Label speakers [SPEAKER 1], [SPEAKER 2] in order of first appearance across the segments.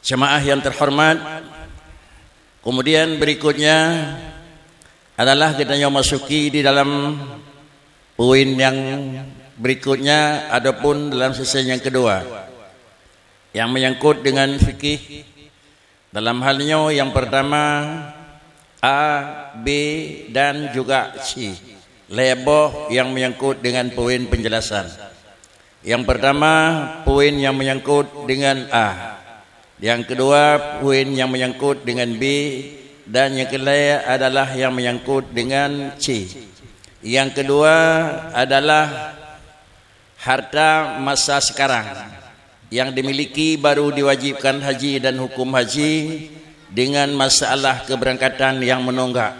[SPEAKER 1] Jemaah yang terhormat, kemudian berikutnya adalah kita memasuki di dalam poin yang berikutnya, adapun dalam sesi yang kedua yang menyangkut dengan fikih. Dalam halnya yang pertama A, B dan juga C, leboh yang menyangkut dengan poin penjelasan. Yang pertama poin yang menyangkut dengan A, yang kedua poin yang menyangkut dengan B, dan yang ketiga adalah yang menyangkut dengan C. Yang kedua adalah harta masa sekarang yang dimiliki baru diwajibkan haji dan hukum haji dengan masalah keberangkatan yang menunggak.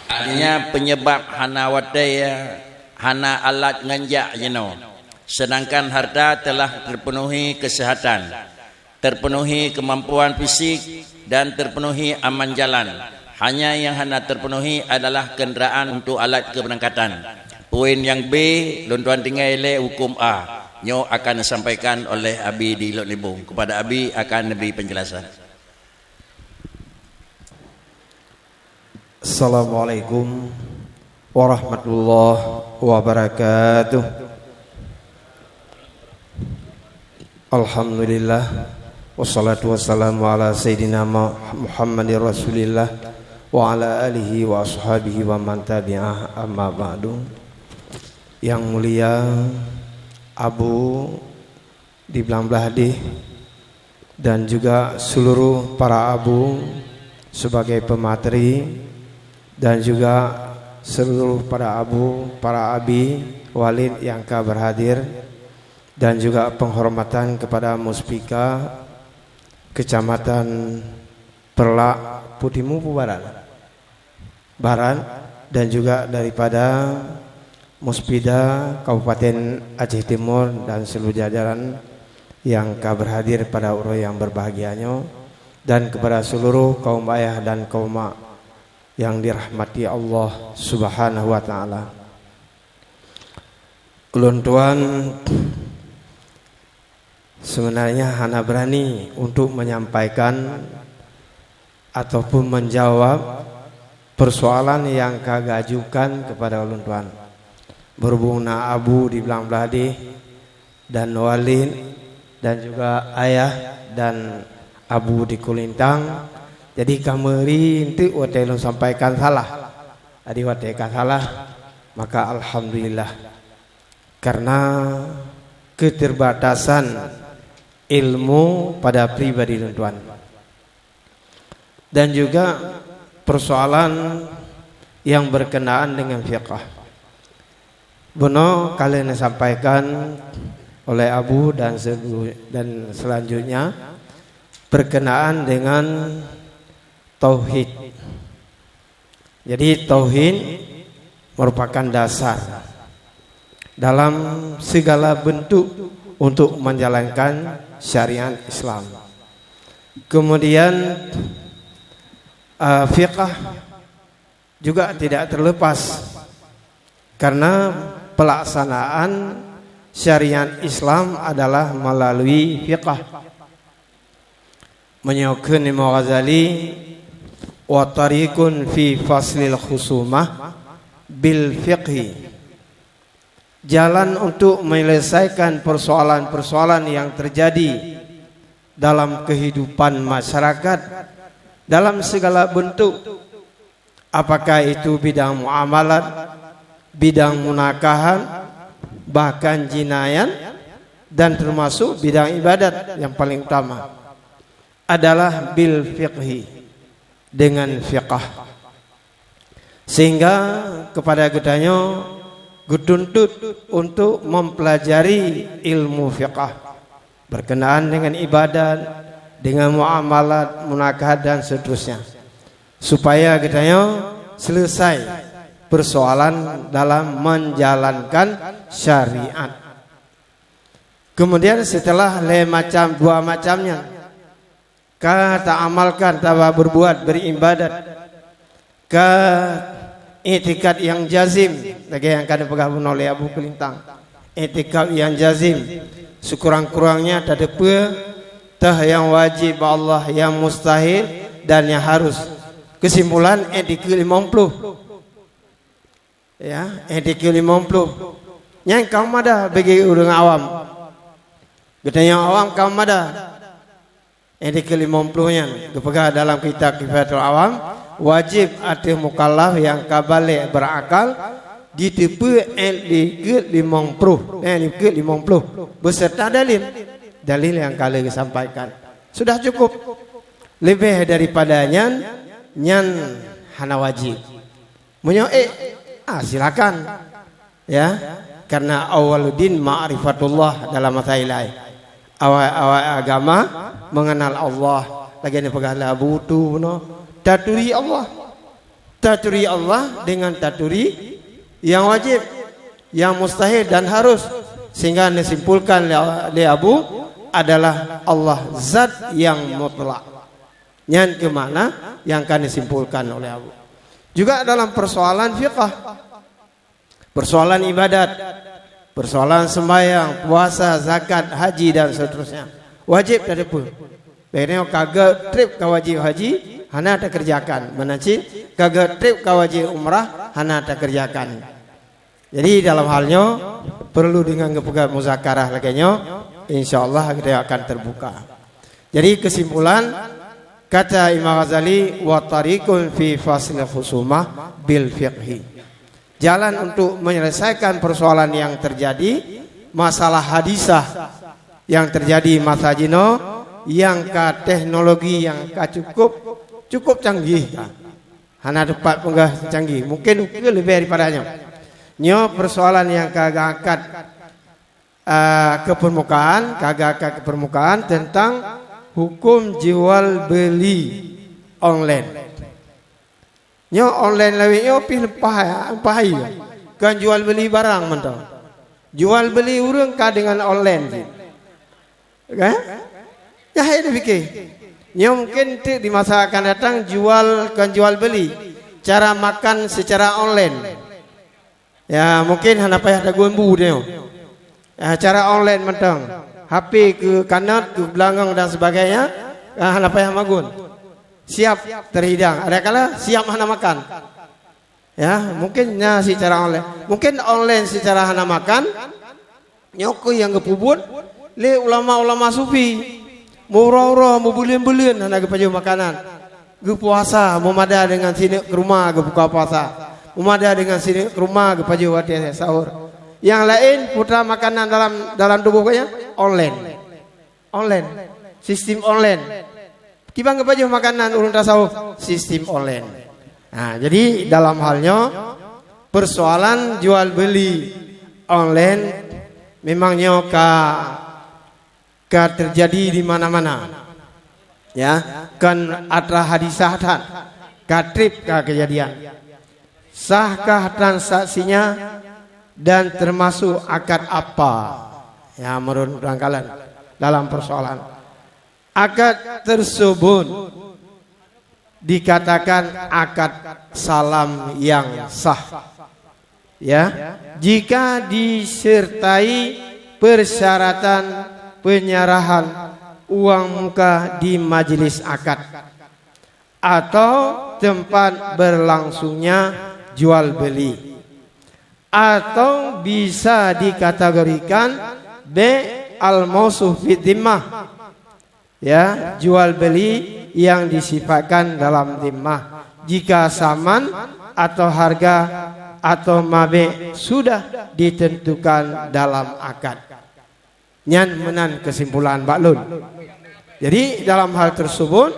[SPEAKER 1] Artinya penyebab hana wataya, hana alat nganjak jeno. Sedangkan harta telah terpenuhi kesehatan, terpenuhi kemampuan fisik dan terpenuhi aman jalan. Hanya yang hana terpenuhi adalah kenderaan untuk alat keberangkatan. Poin yang B, tuan-tuan tinggal hukum A. Nyo akan disampaikan oleh Abi di Lok Libung. Kepada Abi akan diberi penjelasan.
[SPEAKER 2] Assalamualaikum warahmatullahi wabarakatuh. Alhamdulillah, wassalatu wassalamu ala sayyidina Muhammadir Rasulillah wa ala alihi wa ashabihi wa man tabi'ah, amma ba'du. Yang mulia Abu di belah di dan juga seluruh para abu sebagai pemateri, dan juga seluruh para abu, para abi, walid yang ka berhadir, dan juga penghormatan kepada Muspika Kecamatan Perlak Putimu Barat, dan juga daripada Muspida Kabupaten Aceh Timur dan seluruh jajaran yang ka berhadir pada uro yang berbahagianya, dan kepada seluruh kaum ayah dan kaum mak yang dirahmati Allah Subhanahu wa taala. Ulun tuan, sebenarnya hana berani untuk menyampaikan ataupun menjawab persoalan yang kagajukan kepada ulun tuan. Berhubung na abu di belang beladi dan walid dan juga ayah dan abu di Kulintang, jadi kameri itu wate ulun sampaikan salah. Adi wate salah, maka alhamdulillah, karena keterbatasan ilmu pada pribadi tuan, dan juga persoalan yang berkenaan dengan fiqh. Benar kalian sampaikan oleh Abu dan selanjutnya berkenaan dengan tauhid. Jadi tauhid merupakan dasar dalam segala bentuk untuk menjalankan syariat Islam. Kemudian fiqh juga tidak terlepas, karena pelaksanaan syariat Islam adalah melalui fiqh. Menyokun Imam Ghazali, wa tariqun fi faslil khusumah bil fiqhi, jalan untuk menyelesaikan persoalan-persoalan yang terjadi dalam kehidupan masyarakat dalam segala bentuk, apakah itu bidang muamalat, bidang munakahan, bahkan jinayat, dan termasuk bidang ibadat yang paling utama adalah bil fiqhi, dengan fiqh. Sehingga kepada gedanya dituntut untuk mempelajari ilmu fiqh berkenaan dengan ibadat, dengan muamalat, munakahat dan seterusnya, supaya gedanya selesai persoalan dalam menjalankan syariat. Kemudian setelah dua macamnya, kata amalkan, tawa berbuat, beribadat, ke itikad yang jazim, lagi yang kada pegang oleh Abu Kulintang, itikad yang jazim, sekurang-kurangnya tak ada tah yang wajib Allah, yang mustahil dan yang harus. Kesimpulan etika 50. Ya, etika 50. Yang kaum ada bagi orang awam. Kita yang awam kaum ada. Etika 50-nya kepegang dalam kitab Kifayatul Awam, wajib ada mukallaf yang kabalik berakal ditepu etika 50. Etika 50 beserta dalil yang kali disampaikan. Sudah cukup. Lebih daripadanya nyan hana wajib. Munyo silakan. Ya, karena awaludin ma'rifatullah dalam masalah awal agama mengenal Allah. Lagi ni pegahlah butuh no. Taturi Allah dengan taturi yang wajib, yang mustahil dan harus, sehingga disimpulkan oleh Abu adalah Allah zat yang mutlak. Yang ke mana yang akan disimpulkan oleh Abu. Juga dalam persoalan fiqh, persoalan ibadat, persoalan sembahyang, puasa, zakat, haji dan seterusnya. Wajib tak ada pun. Baiknya kagak trip ke wajib haji, hana tak kerjakan. Menacin kagak trip ke wajib umrah, hana tak kerjakan. Jadi dalam halnya perlu dengan kepegang muzakarah laginya, insyaallah kita akan terbuka. Jadi kesimpulan kata Imam Ghazali, wa tariqun fi fasl khusumah bil fiqhi. Jalan untuk menyelesaikan persoalan yang terjadi, masalah hadisah yang terjadi masa jino, yang ke teknologi yang ke cukup canggih. Hana dapat penggah canggih, mungkin lebih daripadanya. Nyo persoalan yang kagak angkat ke permukaan tentang hukum jual beli online. Nyo online lawi nyo pilih pahai kan jual beli barang mentau. Jual beli urang ka dengan online je. Kan? Ya ada fikir. Nyo mungkin di masa akan datang jual beli, cara makan secara online. Ya mungkin hana payah ada gumbu dia. Ya, cara online mentang. HP ke kanan, ke belakang dan sebagainya, hana payah magun. Siap terhidang. Ada kala siap hana makan. Ya, mungkinnya secara online. Mungkin online secara hana makan. Nyoko yang kepubut le ulama-ulama sufi. Murah-murah, mau bulan-bulan hana kepaju makanan. Ge puasa, mau mada dengan sini ke rumah ge buka puasa. Mau mada dengan sini ke rumah ge paju wati sahur. Yang lain putra makanan dalam tubuhnya online. Sistem online. Kita nggak baju makanan urun tasawuf sistem online. Nah, jadi dalam halnya persoalan jual beli online memangnya terjadi di mana-mana. Ya, kan ada hadisah dan katrip kejadian. Sahkah transaksinya dan termasuk akad apa? Ya, menurut rangkalan dalam persoalan. Akad tersebut dikatakan akad salam yang sah. Ya, jika disertai persyaratan penyerahan uang muka di majelis akad atau tempat berlangsungnya jual beli, atau bisa dikategorikan al-mausuh fi dhimmah. Ya, jual beli yang disifatkan dalam dhimmah jika saman atau harga atau mabe sudah ditentukan dalam akad. Nyan menan kesimpulan Baklun. Jadi dalam hal tersebut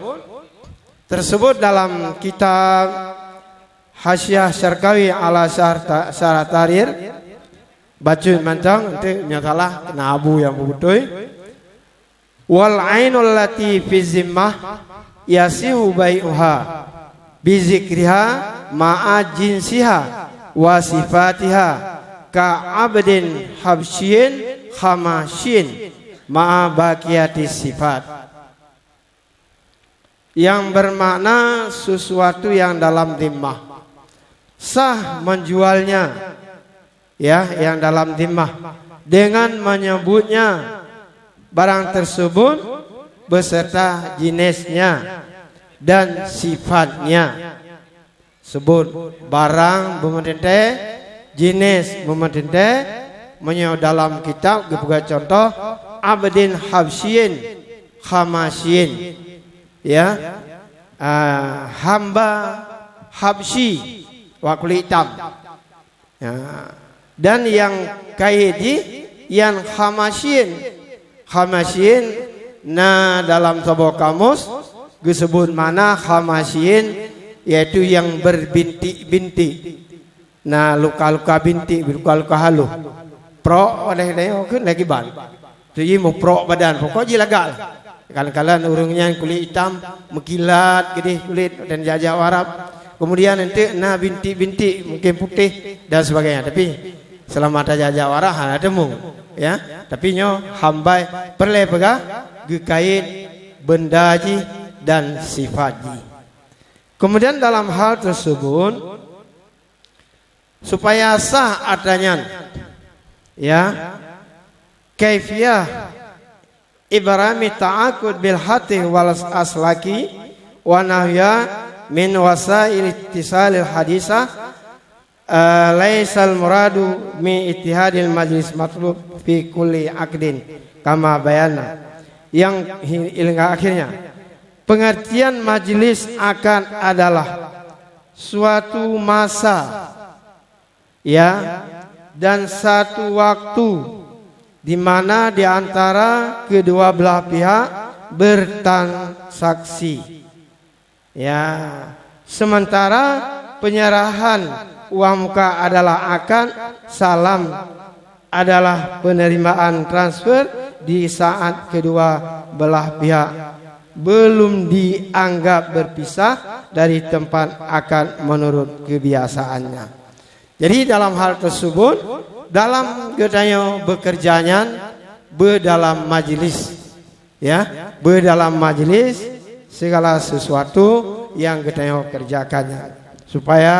[SPEAKER 2] dalam kitab Hasyiah Syarkawi ala Syarah Tahrir baca mantang nanti nyatalah kena abu yang betul. Wal ainul lati fi zimmah yasihu bai'uha bi zikriha ma'a jinsiha wa sifatiha ka abdin habsyin khamasyin ma'a baqiyati sifat. Yang bermakna sesuatu yang dalam dhimmah sah menjualnya, ya, yang dalam dhimmah dengan menyebutnya barang tersebut beserta jenisnya dan sifatnya. Sebut barang bermedente, jenis bermedente, menyo dalam kitab dibuka contoh abdin habsyin khamasyin, ya, hamba habsyi wa kulit hitam, ya. Dan yang kaidi yang khamasyin nah dalam sebuah kamus disebut mana khamasyin, yaitu yang berbintik-bintik. Nah, luka-luka bintik, luka-luka haluh. Pro oleh lagi ban. Jadi mau pro badan, pokoknya lagal. Kadang-kadang urungnya kulit hitam, mengkilat gede kulit dan jajah Arab. Kemudian nanti nah bintik-bintik mungkin putih dan sebagainya. Tapi selama ada jajah Arab ada mung, ya. Tapi nyo hambai perle pega gekait bendaji dan sifatji. Kemudian dalam hal tersebut supaya sah adanya, ya, kaifiyah ibrami ta'akud bil hati wal aslaki wa nahya min wasail ittisalil hadisah, laisal muradu mi ittihadil majlis matlub fi kulli aqdin kama bayana. Yang hingga akhirnya pengertian majlis akan adalah suatu masa, ya, dan satu waktu di mana di antara kedua belah pihak bertransaksi, ya. Sementara penyerahan uang muka adalah akad, salam adalah penerimaan transfer di saat kedua belah pihak belum dianggap berpisah dari tempat akad menurut kebiasaannya. Jadi dalam hal tersebut, dalam gedanya bekerjanya berdalam majlis, ya, berdalam majlis segala sesuatu yang gedanya kerjakannya supaya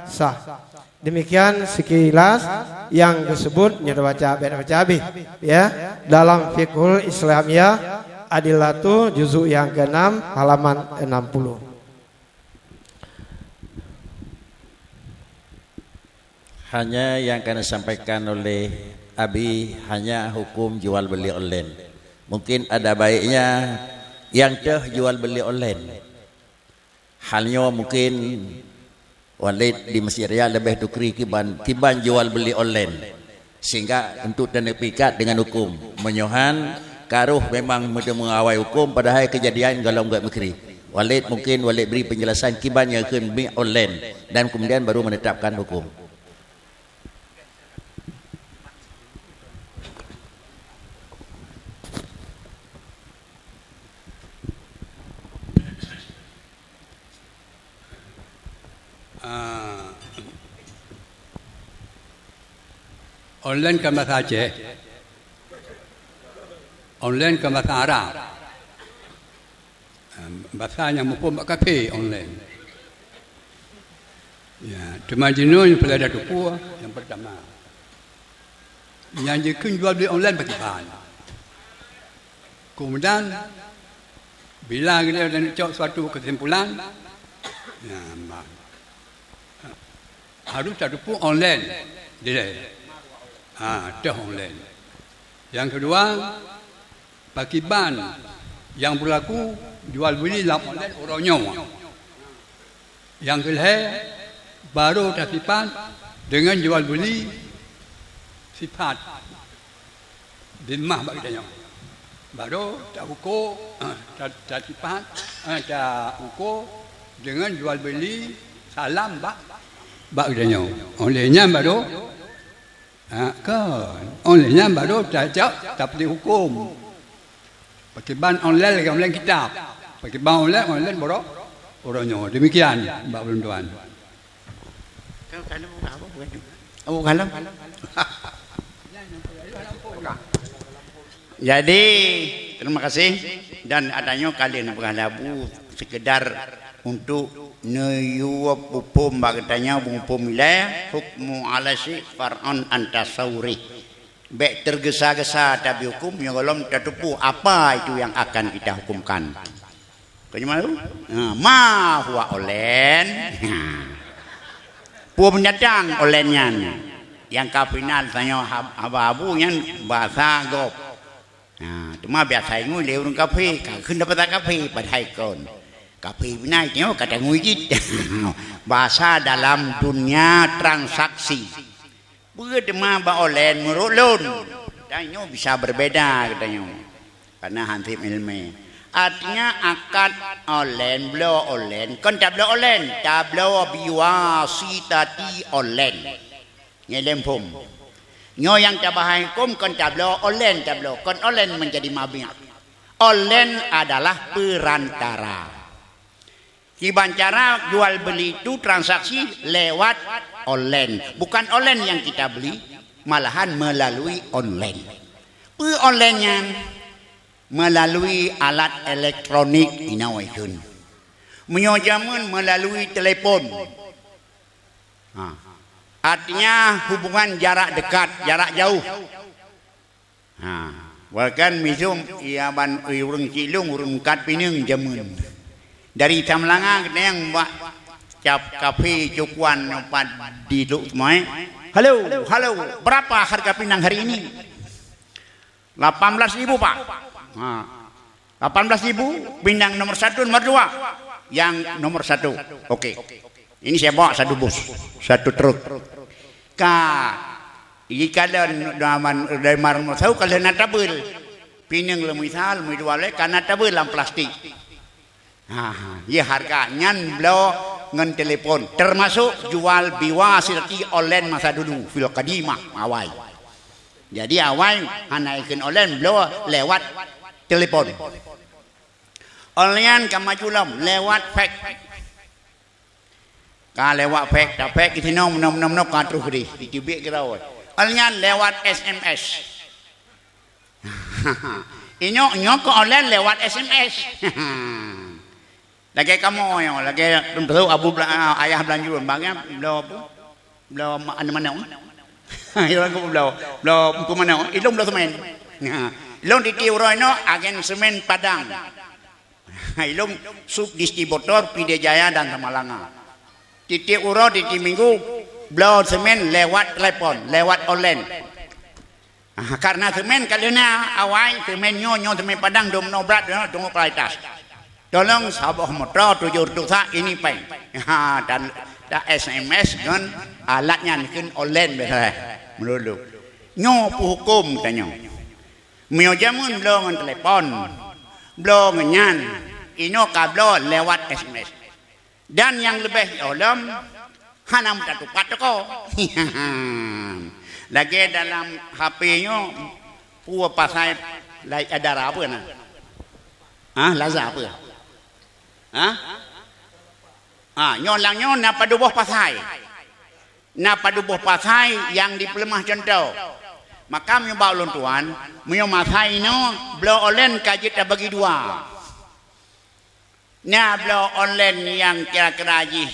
[SPEAKER 2] sah. Demikian sekilas yang disebut baca habis, ya, dalam fiqhul Islamiyah Adillatu juzuk yang ke-6 halaman 60.
[SPEAKER 1] Hanya yang akan disampaikan oleh Abi hanya hukum jual beli online. Mungkin ada baiknya yang jual beli online. Halnya mungkin Walid di Mesir ya lebih tukri kiban jual beli online, sehingga untuk terpikat dengan hukum menyohan karuh memang mengawai hukum padahal kejadian kalau enggak mikri. Walid mungkin Walid beri penjelasan kiban yang akan beli online dan kemudian baru menetapkan hukum.
[SPEAKER 3] Online ke bahasa Aceh, online ke bahasa Arab, bahasanya maupun kafe online. Ya, cuma jenuh pada ada tupu yang pertama. Yang jika jual beli online bagi bahan. Kemudian bila kita dan cok suatu kesimpulan, ya, harus ada tupu online, dia. Dah online. Yang kedua, pakiban yang berlaku jual beli dalam online orang nyawa. Yang kedua, baru sifat dengan jual beli sifat dimah bagi dia. Baru tak ukur, tak sifat, tak ukur dengan jual beli salam bagi dia. Onlinenya baru. Kan online baru tak boleh hukum. Pakai ban online lagi online kitab. Pakai ban online baru orangnya. Demikian Mbak Tuan.
[SPEAKER 4] Oh kalam. Jadi terima kasih dan adanya kalian berhalabu sekedar untuk nuyup upum bagtanya upum la hukmu ala si far'an antasawri Baik tergesa-gesa tapi hukum yang belum tertupu apa itu yang akan kita hukumkan. Kau mana tu? Ma huwa olen. Puan menyadang olennya. Yang kapinan tanya abu-abu yang bahasa gop. Cuma biasa ngui lewat kafe. Kau dapat kafe pada ikon. Kafe binai tengok kata ngujit. Bahasa dalam dunia transaksi. Berdema ba olen merulun. Dan nyo bisa berbeda katanya. Karena hansip ilmu. Artinya akad olen, belo olen. Kon tak belo olen. Tak belo biwasitati olen. Ngelem pum. Nyo yang tak bahaya hukum kon tak belo olen, tak belo. Kon olen menjadi mabiak. Olen adalah perantara. Cara jual beli itu transaksi lewat online. Bukan online yang kita beli, malahan melalui online. Online-nya melalui alat elektronik inawaikun. Menyojaman melalui telepon. Artinya hubungan jarak dekat, jarak jauh. Bahkan misum ia ban urung cilung urung kat pinang jamun. Dari Tamlanga kita yang buat cap kafe cukuan di Lukmai. Halo, berapa harga pinang hari ini? 18.000 Pak. 18.000 pinang nomor 1, nomor 2. Yang nomor 1. Okey. Ini saya bawa 1 bus, 1 truk. Jika dari marmo tahu kalau nak tabel pinang lemisal muidwale karena tabel dalam plastik. Ya harganya belo ngan telepon termasuk jual biwasitati online masa dulu fil qadimah awal. Jadi awal hanaikan online belo lewat telepon. Online kamajulam lewat fax. Lewat fax, tak fax itu nom katruh di tibik kita. Online lewat SMS. Inyo ke online lewat SMS. Lagi kamu yang lagi tahu abu ayah belanjuan bangnya belum mana orang aku belum ke mana ilung belum semen ilung di Tiuroino agen semen Padang ilung sub distributor Pidijaya dan Tamalanga di Tiuro di Minggu belum semen lewat telepon lewat online karena semen kalinya awal semen nyo semen Padang domno berat tunggu kualitas. Tolong sabah motor 7 tusa ini peng. Dan SMS kan alatnya kan online biasa. Melulu. Nyo hukum tanya. Mio jamun belum telepon. Belum nyan. Ino kablo lewat SMS. Dan yang lebih dalam hanam tatupat ko. Lagi dalam HP-nya puas pasai ada apa na? Lazar apa? Nyon na padubuh pasai. Na padubuh pasai yang dipelemah contoh. Maka mi bawa lontuan, mi masai no belo online kajit bagi 2. Na belo online yang kira-kira ji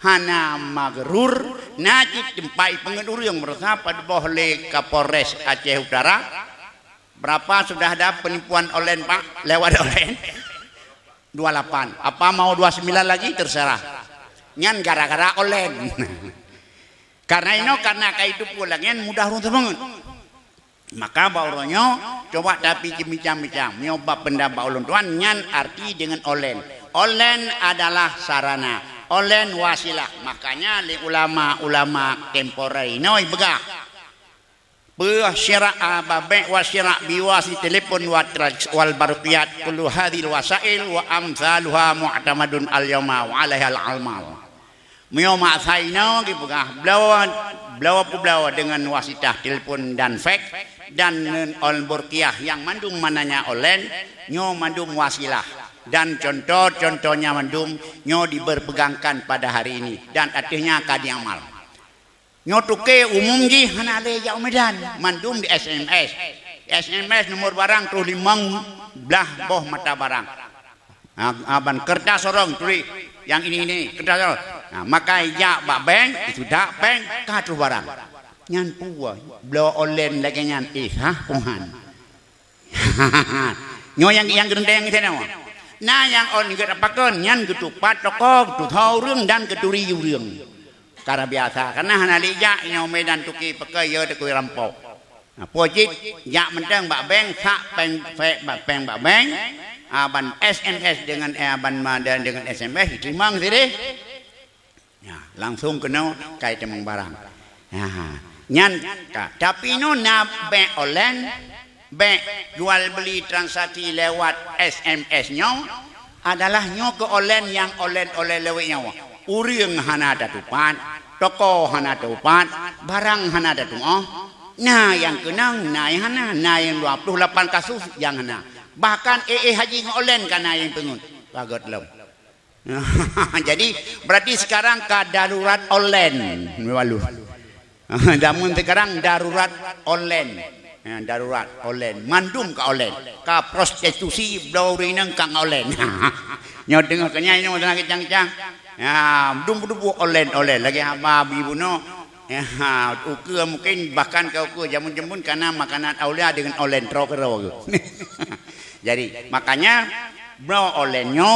[SPEAKER 4] hana magrur, na tempai pengedur yang merasa padubuh le Kapolres Aceh Utara. Berapa sudah ada penipuan online Pak lewat online? 28. Apa mau 29 lagi terserah. Nyan gara-gara online. Karena itu pulangnya mudah runtuh banget. Maka bauronyo coba tapi macam-macam. Nyoba pendapat ulun tuan nyan arti dengan online. Online adalah sarana. Online wasilah. Makanya li ulama temporary noi begah. Syira' babe wa syira' biwasi telepon wal barqiyat kullu hadhil wasail wa amsaluha mu'tamadun al-yawma wa 'alaiha al-almal. Mio maksaina gibegah blawa dengan wasitah telepon dan fax dan al barqiyah yang mandung mananya online nyo mandung wasilah dan contohnya mandung nyo diberpegangkan pada hari ini dan artinya kadi amal. Nyotuke umum ji hanale ya Medan mandum di SMS nomor barang terus limang belah boh mata barang aban kertas sorong tuli yang ini kertas sorong maka ya bak bank itu dak bank katuh barang nyan pua blo online lagi nyan punghan nyo yang gendeng thế nào na yang on ke apakan nyan ketupat toko tu thau rương dan keturi rương karena biasa karena hanali ja nyo medan tuki pakai yo de kui rampok pojit ya mentang bak beng sak peng fe bak peng bak beng ban SMS dengan ban dan dengan SMS timang sini ya langsung kena kait temang barang nyan tapi no na be online be jual beli transaksi lewat SMS nyo adalah nyo ke online yang online lewat nyawa uring hana datupan toko hana datupan barang hana datupan nah yang kenang nah yang hana nah yang 28 kasus yang hana bahkan haji online karena yang pengun bagot lom jadi berarti sekarang darurat online walu namun sekarang darurat online darurat online mandum ka online ka prostitusi blowrinang kang online nyo dengar kenya nyo dengar kecang-kecang dum-dum online lagi haba bibuno ukur mungkin bahkan kau ukur jamun-jamun karena makanan aulia dengan online trokero jadi makanya bro online nyo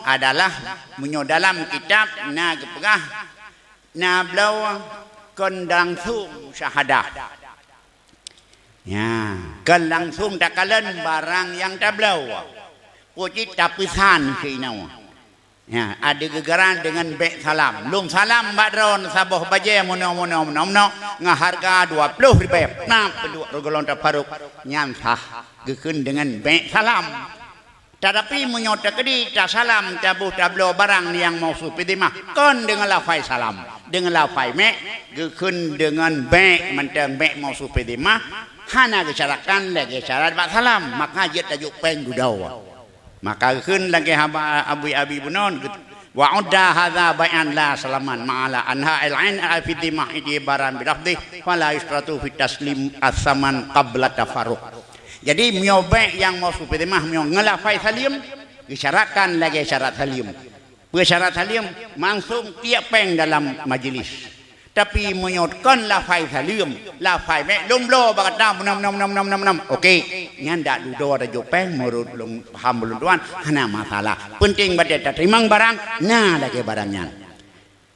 [SPEAKER 4] adalah menyo dalam kitab na gepegah na blow kondang sum syahadah ya kan langsung tak kalen barang yang tablau pojit tapisan keinau ya ada gegaran dengan bek salam lum salam badron saboh baje mono ngaharga 20 ribu nah penduk regolon taparuk nyam sah gekeun dengan bek salam tetapi menyota kedi tak salam tabuh tablo barang yang mau supidimah kon dengan lafai salam dengan lafai mek gekeun dengan bek mentang bek mau supidimah hana kecarakan lagi syarat bak salam maka jet tajuk peng gudau maka keun lagi haba abi bunon wa udda hadza bai'an la salaman ma'ala anha al-ain al-fidimah ibaran bidafdi fala yusratu fi taslim as-saman qabla tafarruq jadi miobe yang mau supidimah mio ngelafai salim disyaratkan lagi syarat salim bersyarat salim langsung tiap peng dalam majlis tapi menyodkan lafai salim lafai mek lumlo bakata nam okey nyanda dudo ada jopeng murut lum paham belum tuan hana masalah penting bade tarimang barang nah lagi barangnya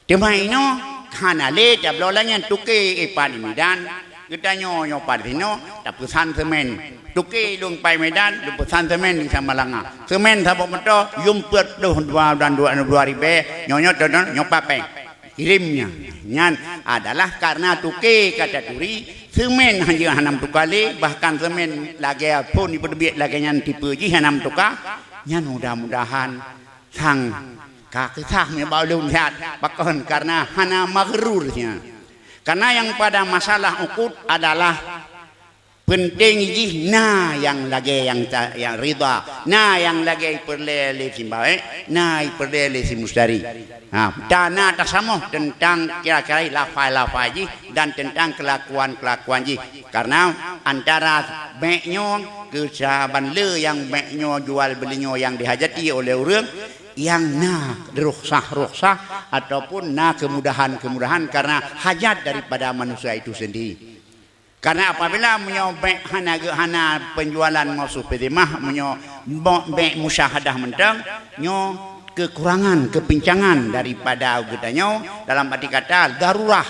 [SPEAKER 4] demai no hana le jablo lanyan tuke ipan medan kita nyo padino tapusan semen tuke lung pai medan tapusan semen di Samalanga semen sabo meto yumpet 2 dan 2 ribu nyonyo don nyopapeng kirimnya nyan adalah karena tuke kata turi semen hanya hanam tukale bahkan semen lagi pun diperbit lagi nyan tipe ji hanam tuka nyan mudah-mudahan sang kakisah me baulun sehat bakon karena hana magrurnya karena yang pada masalah ukut adalah penting ji na yang lagi yang rida na yang lagi perle simbae na perle si mustari dana tasamuh tentang kira-kira lafai ji dan tentang kelakuan ji karena antara beknyo kesaban le yang beknyo jual belinyo yang dihajati oleh orang yang na rukhsah ataupun na kemudahan karena hajat daripada manusia itu sendiri. Karena apabila menyobek hana penjualan masuk pedimah menyobek musyahadah mentang nyo kekurangan kepincangan daripada getanyo dalam arti kata darurah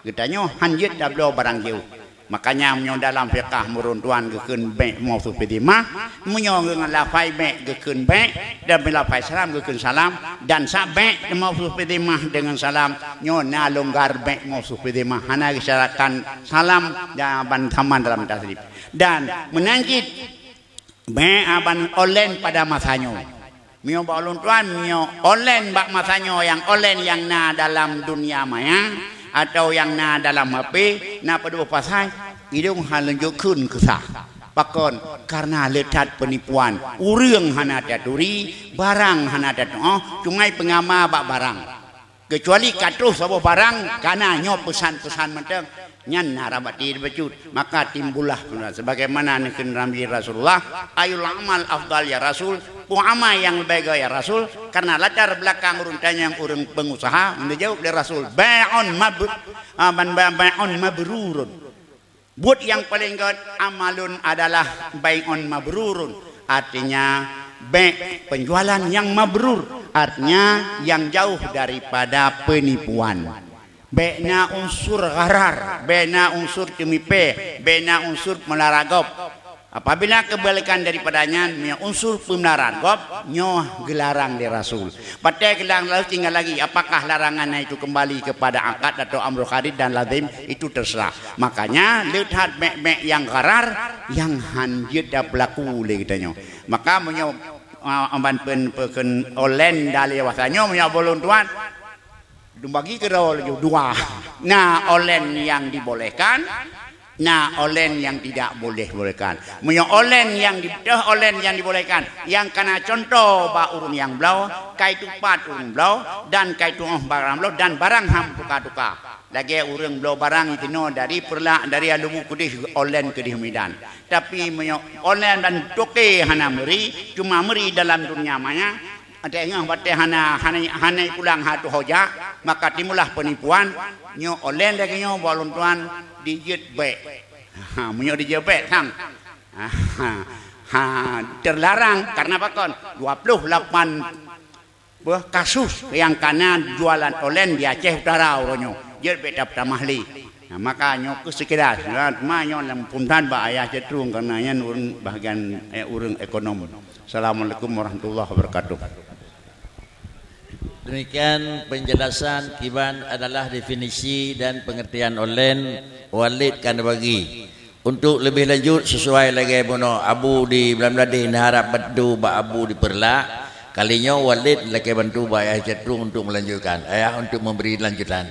[SPEAKER 4] getanyo hanjit dablo barang jauh makanya menyo dalam fiqah muruntuan gekeun bek masuk pedimah menyo dengan lafai bek gekeun bek dan lafai salam gekeun salam dan sabek masuk pedimah dengan salam nyo na longgar bek masuk pedimah hana disyaratkan salam dan bantaman dalam tasrif dan menangkit bek aban online pada masanya mio balun tuan mio online bak masanya yang online yang na dalam dunia maya atau yang na dalam HP na pada pasai hidung halanjuk kun kesah pakon karena letat penipuan urang hana daduri barang hana dadno cungai pengama bak barang kecuali katuh sabo barang karena nyo pesan-pesan menteng nyan narabati bejut maka timbullah sebagaimana nekin ramji Rasulullah ayul amal afdal ya Rasul amal yang lebih baik ya Rasul karena latar belakang urutannya yang urang pengusaha menjawab dari Rasul bai'un mabrurun buat yang paling good amalun adalah bai'un mabrurun artinya penjualan yang mabrur artinya yang jauh daripada penipuan. Bena unsur gharar, bena unsur cemipe, bena unsur melaragop. Apabila kebalikan daripadanya unsur pemelaragop, nyoh gelarang di Rasul. Pada gelarang lalu tinggal lagi apakah larangannya itu kembali kepada akad atau amrul kharid dan lazim itu terserah. Makanya lihat mek yang gharar yang hanjit dah berlaku le kitanya. Maka menyo amban pen olen dali wasanya menyo bolon tuan bagi ke dua. Nah, olen yang dibolehkan, nah olen yang tidak bolehkan. Punya olen yang dibolehkan. Yang kena contoh ba urung yang belau, kaitu pat urung belau dan kaitu barang belau dan barang ham tuka. Lagi urung belau barang itu no dari alumu kudih olen kedih medan. Tapi punya olen dan toke hana meri, cuma meri dalam dunia maya. Ada yang batai hana pulang hatu hoja maka timulah penipuan nyo olen lagi nyo balon tuan dijit baik menyo dijit baik sang terlarang karena apa kon 28 buah kasus yang kena jualan olen di Aceh Utara uronyo jit baik dapat mahli maka nyo kesekedar nyo lampuntan ba ayah cetrung karena nya urang bahagian urang ekonom. Assalamualaikum warahmatullahi wabarakatuh.
[SPEAKER 1] Demikian penjelasan Kiban adalah definisi dan pengertian online walid kan bagi. Untuk lebih lanjut sesuai lagi bono abu di Belamladi harap bantu ba abu di Perla kalinya walid lagi bantu ba ayah cetrung untuk melanjutkan ayah untuk memberi lanjutan.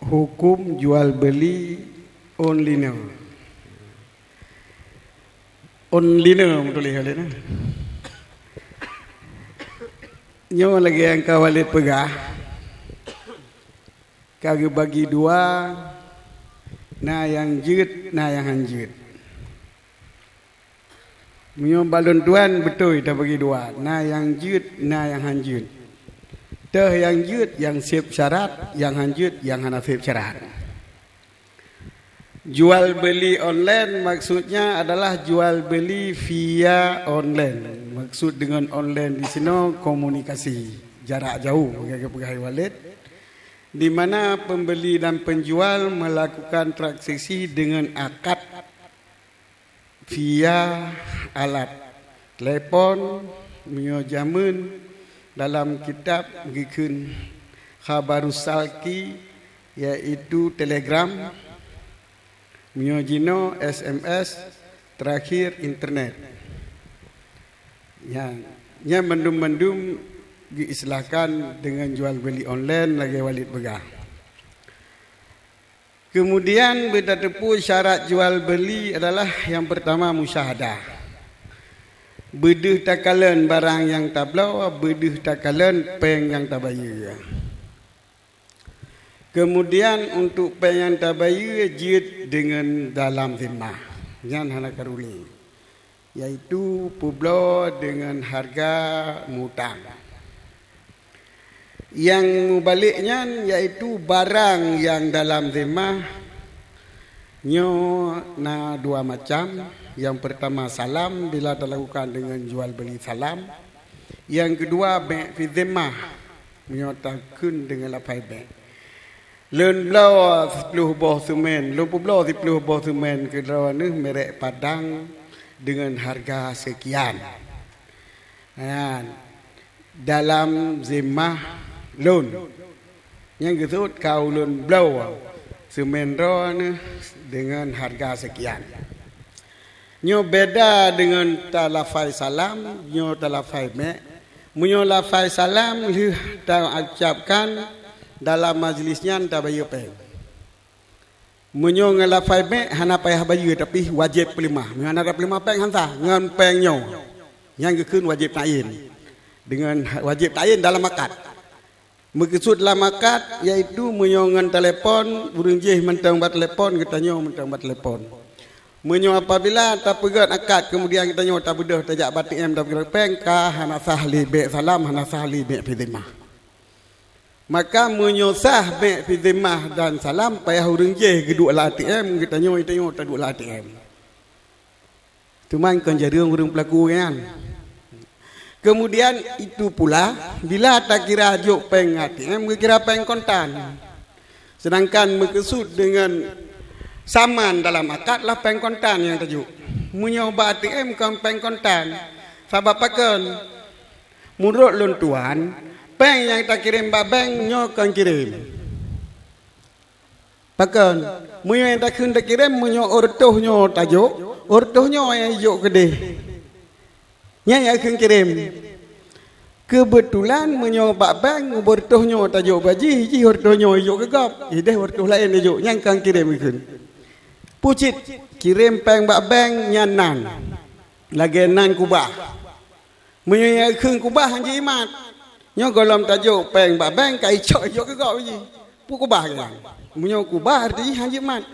[SPEAKER 5] Hukum jual beli online betul ya. Nyo lagi yang kawalit pegah kagak bagi dua na yang jut na yang hanjut nyo balon tuan betul kita bagi dua na yang jut na yang hanjut teh yang jut yang siap syarat yang hanjut yang hana siap syarat. Jual beli online maksudnya adalah jual beli via online. Maksud dengan online di sini komunikasi jarak jauh bagi pegawai walid di mana pembeli dan penjual melakukan transaksi dengan akad via alat telepon, menyojamun dalam kitab gikun Khabarus Salki yaitu telegram Miojino SMS terakhir internet yang mendum diistilahkan dengan jual beli online lagi walid begah. Kemudian bertepu syarat jual beli adalah yang pertama musyahadah. Beduh takalan barang yang tablau, beduh takalan peng yang tabayu. Kemudian untuk pengen tabayu jid dengan dalam zimmah yang hana karuli yaitu publo dengan harga mutang. Yang mubaliknya yaitu barang yang dalam zimmah nyo na dua macam. Yang pertama salam bila dilakukan dengan jual beli salam. Yang kedua bank fi zimmah nyo takun dengan lapai bank. Len blau 10 boh semen, lu blau 10 boh semen ke lawan ni merek Padang dengan harga sekian. Dalam zimmah loan. Yang kedua kau loan blau semen ro ni dengan harga sekian. Nyo beda dengan talafai salam, nyo talafai mek. Munyo lafai salam lu ta ucapkan dalam majlisnya entah bayu peng. Munyo ngelafai mek hana payah bayu tapi wajib pelimah. Ngan ada pelimah peng hanta ngan peng nyo. Yang gekun wajib tayin. Dengan wajib tayin dalam akad. Maksud lamakat iaitu menyongan telefon, urang jeh mentang bat telefon kita nyo mentang bat telefon. Menyo apabila tak pegat akad kemudian kita nyo tak bedah tajak batik em tak pegat peng ka hana sahli be salam hana sahli be fidimah. Maka menyosah be fidimah dan salam payah urang jeh geduk la ATM kita nyo tak duk la ATM. Tuman kan jadi urang pelaku kan. Kemudian itu pula bila tak kira juk peng ATM kira peng kontan. Sedangkan maksud dengan saman dalam akad lah peng kontan yang tajuk. Menyoba ATM kan peng kontan. Sebab pakan menurut luntuan peng yang tak kirim ba bank nyo kan kirim. Pakan menyo yang tak kirim menyo ortoh nyo tajuk, ortoh nyo yang juk gede. Yang akan kirim. Kebetulan menyoba bank ortohnya tajuk baji, ji ortohnya juk gegap. Ide ortoh lain tajuk yang akan kirim ikun. Pucit kirim peng bak bank nyanan. Lagi nan kubah. Menyo akan kubah hanji imat. Nyo golom tajuk peng bak bank kai cok juk gegap ji. Pu kubah kan. Menyo kubah arti hanji imat.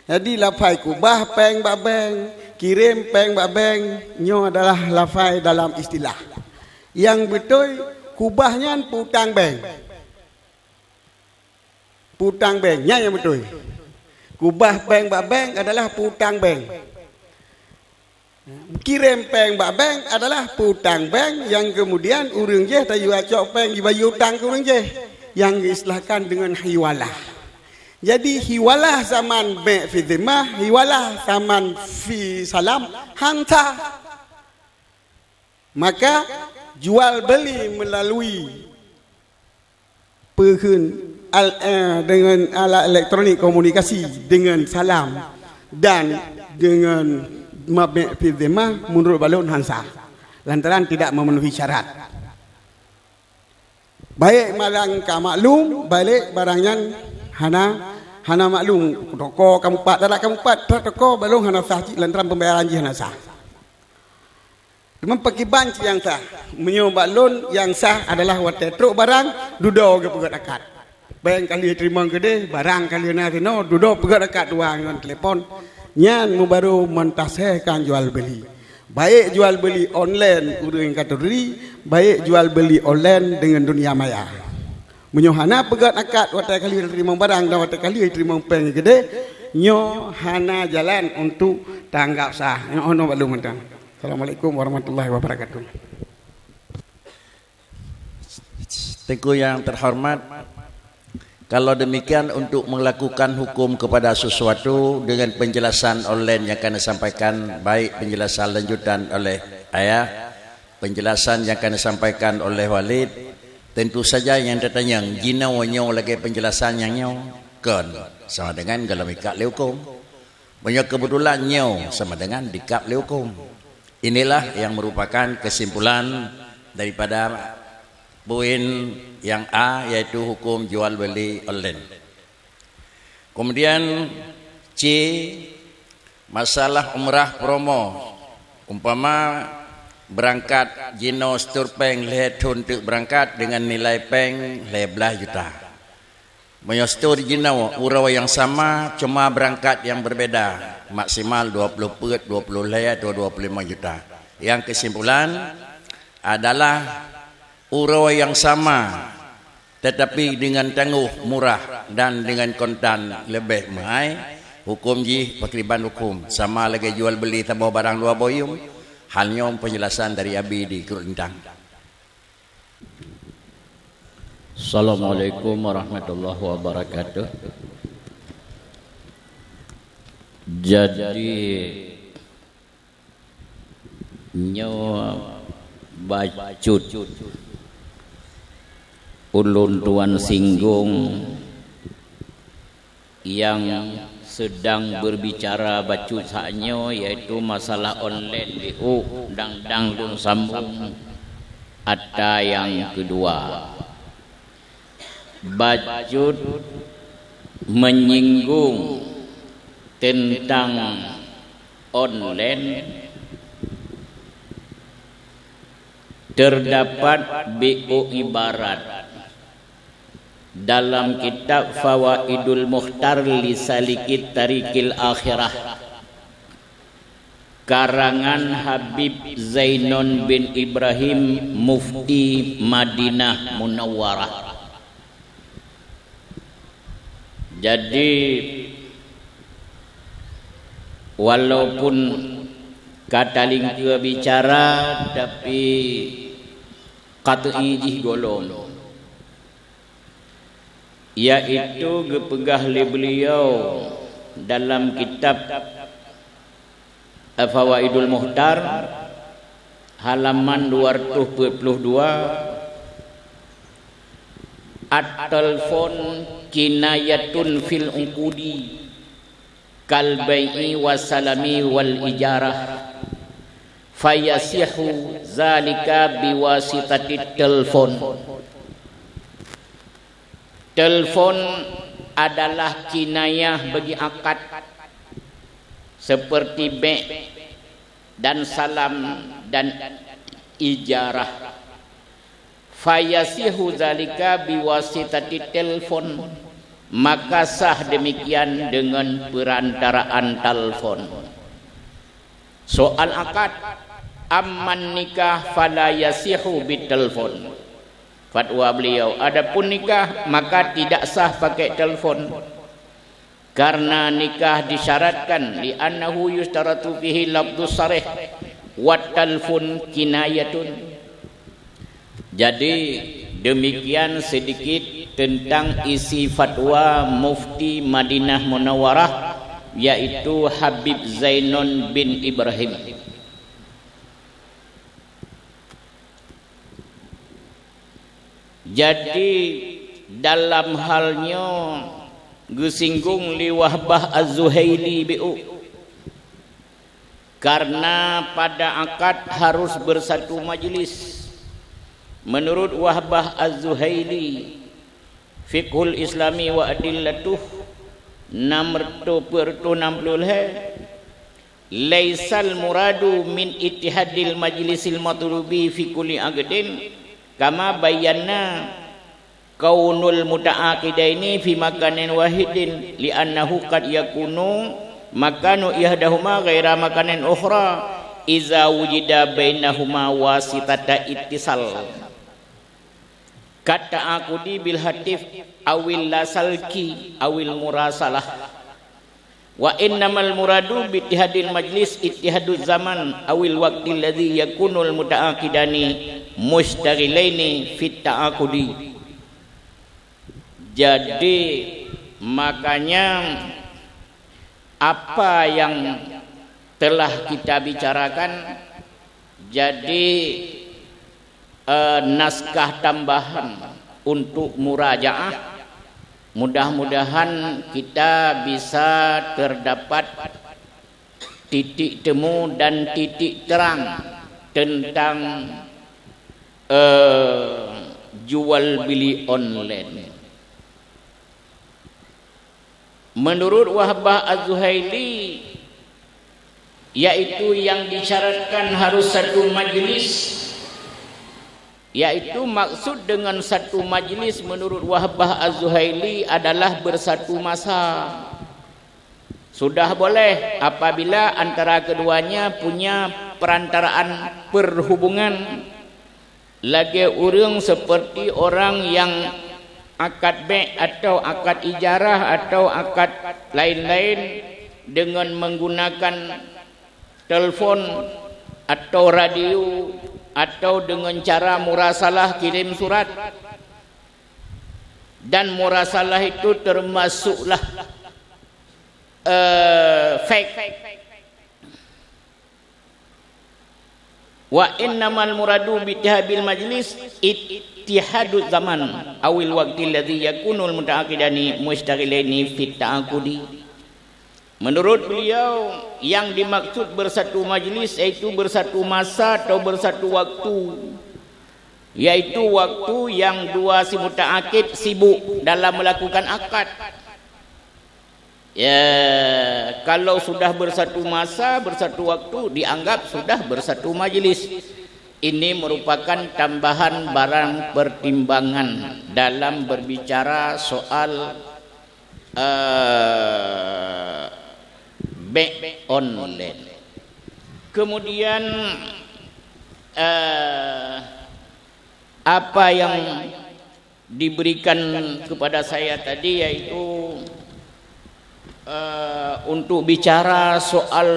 [SPEAKER 5] Jadi lafai kubah peng bak bank kirim peng bak bank nyo adalah lafai dalam istilah. Yang betul kubahnya putang bank. Putang banknya yang betul. Kubah peng bak bank adalah putang bank. Kirim peng bak bank adalah putang bank yang kemudian urang je tayu acok peng dibayar hutang ke urang je yang diistilahkan dengan hiwalah. Jadi hiwalah zaman be fi dhimah, hiwalah zaman fi salam hanta. Maka jual beli melalui dengan alat elektronik komunikasi dengan salam dan dengan be fi dhimah menurut balun hansa. Lantaran tidak memenuhi syarat. Baik malang ka maklum, balik barangnya hana maklum toko kamu pat dalam kamu pat toko balong hana sah lantaran pembayaran ji hana sah. Memang pakai banci yang sah. Menyoba loan yang sah adalah wate truk barang dudo ke pegat akad. Bank kali terima gede barang kali nanti no dudo pegat akad dua dengan telefon. Nyan mu baru mentasehkan jual beli. Baik jual beli online urang kategori, baik jual beli online dengan dunia maya. Menyohana pegat akad watai kali terima barang dan watai kali terima peng gede nyo hana jalan untuk tanggap sah. Ono balum mentang. Assalamualaikum warahmatullahi wabarakatuh.
[SPEAKER 1] Tengku yang terhormat, kalau demikian untuk melakukan hukum kepada sesuatu dengan penjelasan online yang akan disampaikan, baik penjelasan lanjutan oleh ayah, penjelasan yang akan disampaikan oleh Walid. Tentu saja yang tertanya, jina wanyo lagi penjelasan yang nyo kan sama dengan dalam ikat hukum. Banyak kebetulan nyo sama dengan dikap hukum. Inilah yang merupakan kesimpulan daripada poin yang A, yaitu hukum jual beli online. Kemudian C, masalah umrah promo. Umpama berangkat jino stur peng le untuk berangkat dengan nilai peng 11 juta. Menyostur jino urau yang sama cuma berangkat yang berbeda, maksimal 20 pet 20 le atau 25 juta. Yang kesimpulan adalah urau yang sama tetapi dengan tangguh murah dan dengan kontan lebih mahal. Hukum ji pakriban hukum sama lagi jual beli tambah barang dua boyum. Halnya penjelasan dari Abi di Kurintang.
[SPEAKER 6] Assalamualaikum warahmatullahi wabarakatuh. Jadi nyawa bacut ulun tuan singgung yang sedang berbicara bacut saknyo, yaitu masalah online di dang lun sambung. Ada yang kedua, bacut menyinggung tentang online. Terdapat BO ibarat dalam kitab Fawaidul Mukhtar li Salikit Tariqil Akhirah karangan Habib Zainon bin Ibrahim Mufti Madinah Munawwarah. Jadi walaupun kata lingkua bicara tapi qat'i golong, yaitu gepegah li beliau dalam kitab Fawaidul Mukhtar halaman 242, at-talfon kinayatun fil uqudi kal bai'i wasalami wal ijarah fayasihu zalika biwasitatit telfon. Telefon adalah kinayah bagi akad seperti be' dan salam dan ijarah. Fayasihu zalika biwasitati telefon, maka sah demikian dengan perantaraan telefon. Soal akad, amman nikah fala yasihu bitelefon. Fatwa beliau, adapun nikah maka tidak sah pakai telefon, karena nikah disyaratkan li annahu yustaratu fihi lafdhus sarih wa telefon kinayatun. Jadi demikian sedikit tentang isi fatwa Mufti Madinah Munawwarah, yaitu Habib Zainon bin Ibrahim. Jadi dalam halnya gesinggung li Wahbah Az-Zuhaili bi'u, karena pada akad harus bersatu majlis. Menurut Wahbah Az-Zuhaili, Fiqhul Islami wa Adillatuh nomor 260, laisal muradu min ittihadil majlisil matlubi fi kulli aqdin kama bayyana kaunul muta'aqidaini fi makanin wahidin li'annahu qad yakunu makanu ihdahuma ghaira makanin ukhra iza wujida bainahuma wasitata ittisal. Kata akudi bil hatif awil lasalki awil murasalah. Wa innamal muradu bi ittihadil majlis ittihaduz zaman awil waqti alladhi yakunul muta'aqidani mustaghilaini fit ta'aqudi. Jadi makanya apa yang telah kita bicarakan jadi naskah tambahan untuk murajaah. Mudah-mudahan kita bisa terdapat titik temu dan titik terang tentang jual beli online. Menurut Wahbah Az-Zuhaili, yaitu yang disyaratkan harus satu majlis, yaitu maksud dengan satu majlis menurut Wahbah Az-Zuhaili adalah bersatu masa. Sudah boleh apabila antara keduanya punya perantaraan perhubungan. Lagi orang seperti orang yang akad be' atau akad ijarah atau akad lain-lain dengan menggunakan telefon atau radio atau dengan cara murasalah kirim surat, dan murasalah itu termasuklah fake. Wa innamal muradu bi ittihabil majlis ittihaduz zaman awil waqti alladhi yakunul muta'aqidani mustaghilaini fit ta'aqudi. Menurut beliau, yang dimaksud bersatu majlis yaitu bersatu masa atau bersatu waktu, yaitu waktu yang dua si muta'aqid sibuk dalam melakukan akad. Ya, kalau sudah bersatu masa, bersatu waktu, dianggap sudah bersatu majlis. ini merupakan tambahan barang pertimbangan dalam berbicara soal bank online. Kemudian apa yang diberikan kepada saya tadi yaitu untuk bicara soal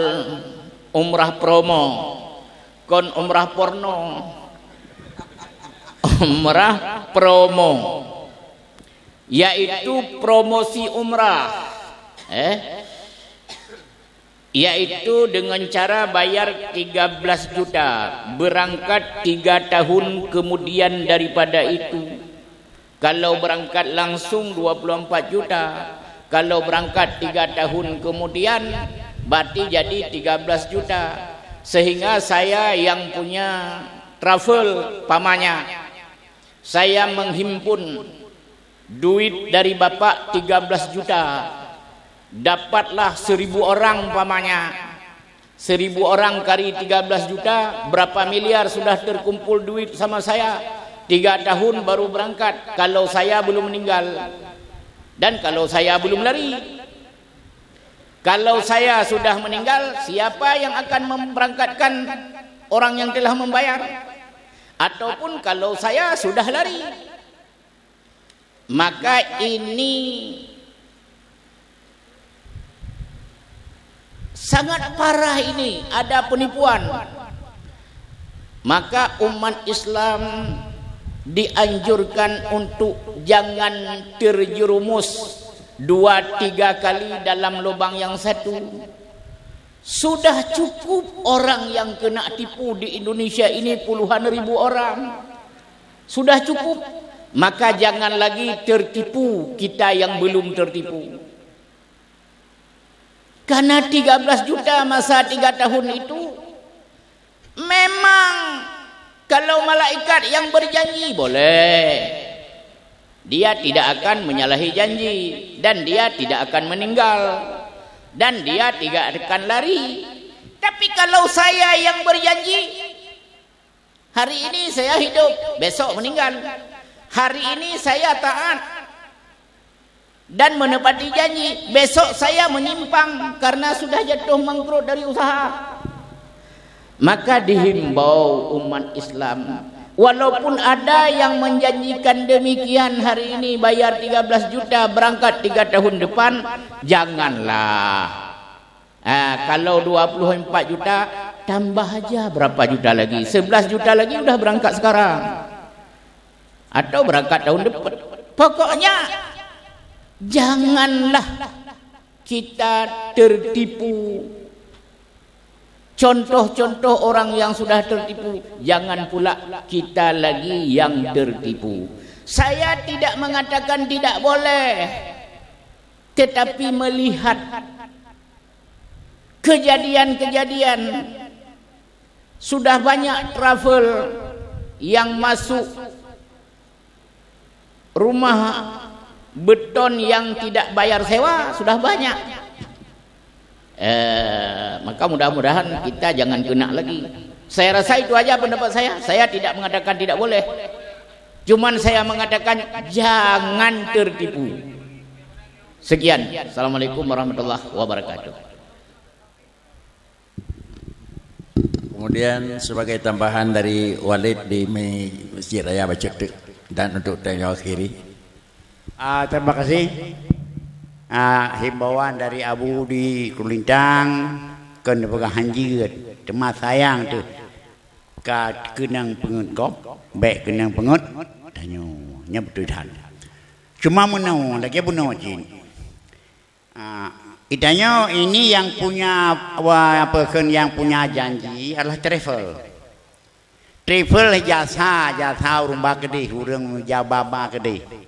[SPEAKER 6] umrah promo, kon umrah porno, umrah promo, yaitu promosi umrah, yaitu dengan cara bayar 13 juta, berangkat 3 tahun kemudian daripada itu. Kalau berangkat langsung 24 juta, kalau berangkat 3 tahun kemudian berarti jadi 13 juta. Sehingga saya yang punya travel pamannya, saya menghimpun duit dari bapak 13 juta, dapatlah 1000 orang pamannya. 1000 orang kali 13 juta, berapa miliar sudah terkumpul duit sama saya. 3 tahun baru berangkat kalau saya belum meninggal dan kalau saya belum lari. Kalau saya sudah meninggal, siapa yang akan memberangkatkan orang yang telah membayar? Ataupun kalau saya sudah lari, maka ini sangat parah, ini ada penipuan. Maka umat Islam dianjurkan untuk jangan terjerumus 2-3 kali dalam lubang yang satu. Sudah cukup orang yang kena tipu di Indonesia ini, puluhan ribu orang. Sudah cukup. Maka jangan lagi tertipu kita yang belum tertipu. Karena 13 juta masa 3 tahun itu memang kalau malaikat yang berjanji boleh, dia tidak akan menyalahi janji dan dia tidak akan meninggal dan dia tidak akan lari. Tapi kalau saya yang berjanji, hari ini saya hidup, besok meninggal. Hari ini saya taat dan menepati janji, besok saya menyimpang karena sudah jatuh mangkrut dari usaha. Maka dihimbau umat Islam, walaupun ada yang menjanjikan demikian hari ini bayar 13 juta berangkat 3 tahun depan, janganlah. Kalau 24 juta tambah aja berapa juta lagi, 11 juta lagi udah berangkat sekarang atau berangkat tahun depan. Pokoknya janganlah kita tertipu. Contoh-contoh orang yang sudah tertipu, jangan pula kita lagi yang tertipu. Saya tidak mengatakan tidak boleh, tetapi melihat kejadian-kejadian, sudah banyak travel yang masuk rumah beton yang tidak bayar sewa, sudah banyak. Maka mudah-mudahan kita jangan kena lagi. Saya rasa itu aja pendapat saya. Saya tidak mengatakan tidak boleh, cuman saya mengatakan jangan tertipu. Sekian. Assalamualaikum warahmatullahi wabarakatuh.
[SPEAKER 1] Kemudian sebagai tambahan dari Walid di Masjid Raya Bacete dan untuk tanya akhiri.
[SPEAKER 4] Terima kasih. Himbauan dari Abu di Kulintang kena pegang hanjir tempat sayang tu kenang pengut kop baik kenang pengut tanya nya betul dah cuma menau lagi bunuh jin itanya ini yang punya apa kan yang punya janji adalah travel jasa urang gede urang jababa gede.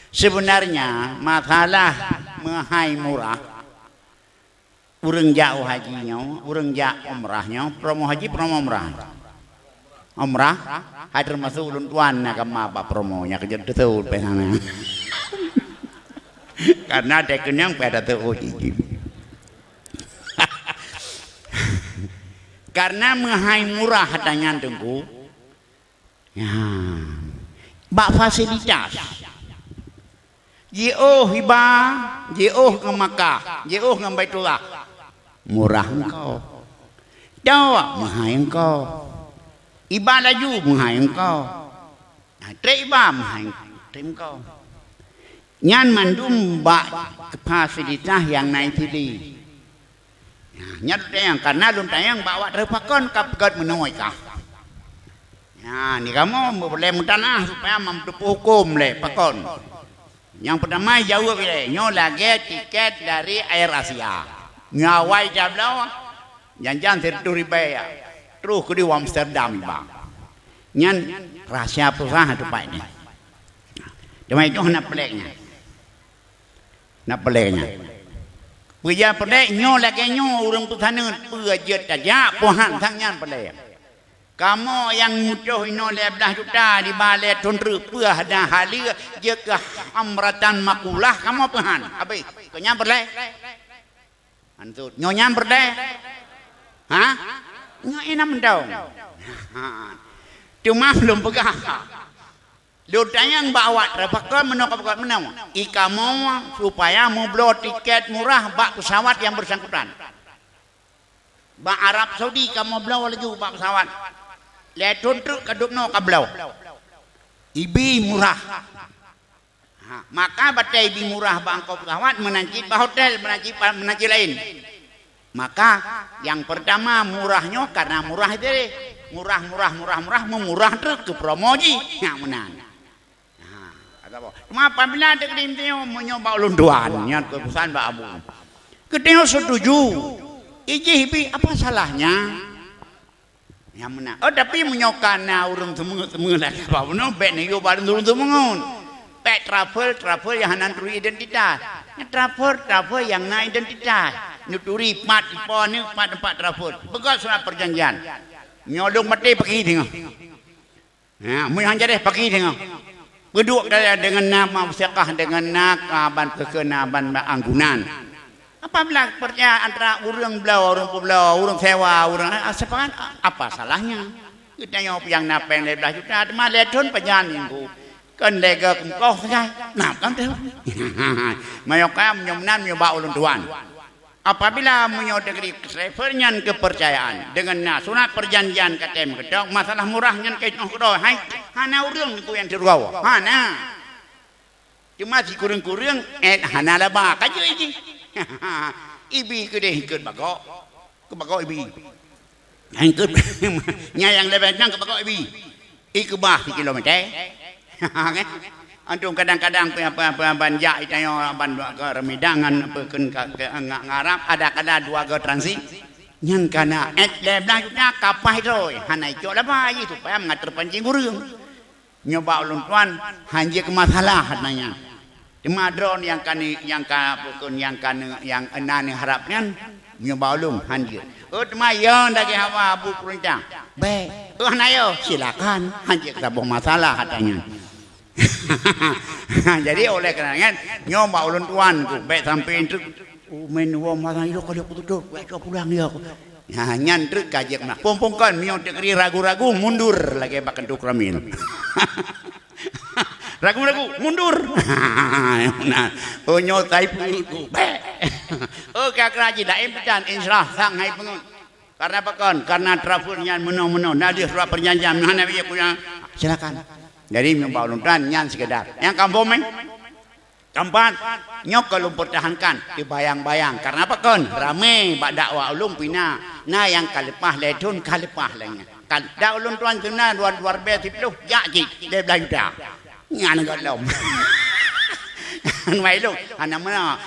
[SPEAKER 4] Sebenarnya masalah mahai murah, urang jauh hajinya, urang jauh umrahnya, promo haji, promo umrah. Umrah, ada termasuk ulun tuan nak apa promonya kerja betul penana. Karena ada kenyang pada tu Karena mahai murah hatanya tunggu, Ya. Bak fasilitas. Jioh hibah, jioh ke Makkah, jioh ke Baitullah. Murah engkau. Dawa mahal engkau. Ibah laju mahal engkau. Trek ibah mahal engkau. Nyan mandum bak fasilitas yang naik pilih. Nyat tayang karena lun tayang bawa terpakon kapgat menoi kah. Ya, ni kamu boleh mutanah supaya mampu hukum le pakon. Yang pertama jauh boleh, nyo lagi tiket dari Air Asia. Ngawai jablau, jangan $1,000 terus ke di Amsterdam bang. Nyan rahasia perusahaan tempat ini. Cuma itu nak peliknya. Nak peliknya. Puja pelik nyo lagi nyo orang petani puja tajak puhan tangan pelik. Kamu yang mudah ino 15 juta di balai tundru puah dan halia je ke amratan makulah kamu puhan. Habis kau nyam pelik. Antut nyo nyam pelik. Ha? Nyo enam daun. Cuma belum pegang. Lutanya bawa terpakai menokap menang. Ikamu supaya mau beli tiket murah bak pesawat yang bersangkutan. Bak Arab Saudi kamu beli lagi bak pesawat. Letun truk kaduk no kablau. Ibi murah. Maka batai ibi murah bangkau pesawat menanci hotel menanci lain. Maka yang pertama murahnya karena murah itu murah memurah truk ke promosi yang menang. Cuma apabila ada kelimtio menyoba ulunduan nyat keputusan Mbak Abu. Ketemu setuju. Ijibi apa salahnya? Yang menang. Oh tapi menyokana urung temu lagi apa no bet ni yo baru urung temu. Pek travel yang nanturi identitas. Travel yang na identitas. Nuturi mat ipo ni tempat travel. Begat surat perjanjian. Nyolong mati pergi tengok. Ya, mun hanjare pergi tengok. Berdua dengan nama usiakah dengan nakaban kekenaban anggunan. Apabila percaya antara orang belau, orang sewa, orang sepangan apa salahnya? Kita yang napeng 15 juta, cuma letun pejalan minggu. Kan lega kengkau saja, nak kan tu? Mayokam nyoman nyoba ulun tuan. Apabila menyodari referensi kepercayaan dengan sunat perjanjian katem kedok masalah murahnya kaitno kedok hai hana urang itu yang dirugau hana cuma si kurang-kurang hana laba kaje iki ibi kedeh ikut bagok ke bagok ibi ikut nyayang lebetang ke bagok ibi ikubah 3 kilometer antum kadang-kadang apa banjak itayo ban ke remidangan apa ngarap ada kada 2 ke transit nyan kana 15 juta kapah itu hanai cok laba itu supaya mengatur pancing urang nyoba ulun tuan hanje ke masalah hatanya cuma drone yang enani harapnya nyoba ulun hanje cuma yang lagi hawa abu perintah baik hanayo silakan hanje ke sabung masalah hatanya. Jadi oleh kerana nyoba ulun tuan ku baik sampai truk men wo masa itu kalau duduk baik pulang dia nyan truk kajek nah pompongkan mio dekri ragu-ragu mundur lagi bak kentuk ramin ragu-ragu mundur nah oh nyotai ku baik oh kakraji daim pedan insyaallah sang hai pengun karena pakon karena travelnya meno-meno nadia surat perjanjian mana dia punya silakan. Jadi nyoba uluntan nyan sekedar. Yang kampung keempat nyok kalau pertahankan dibayang-bayang. Karena apa kon? Ramai bak dakwah ulun pina. Nah yang kalepah letun kalepah lagi. Dak ulun tuan kena luar betipluh jaki 15 juta. Ngan galom. Mai lu ana mana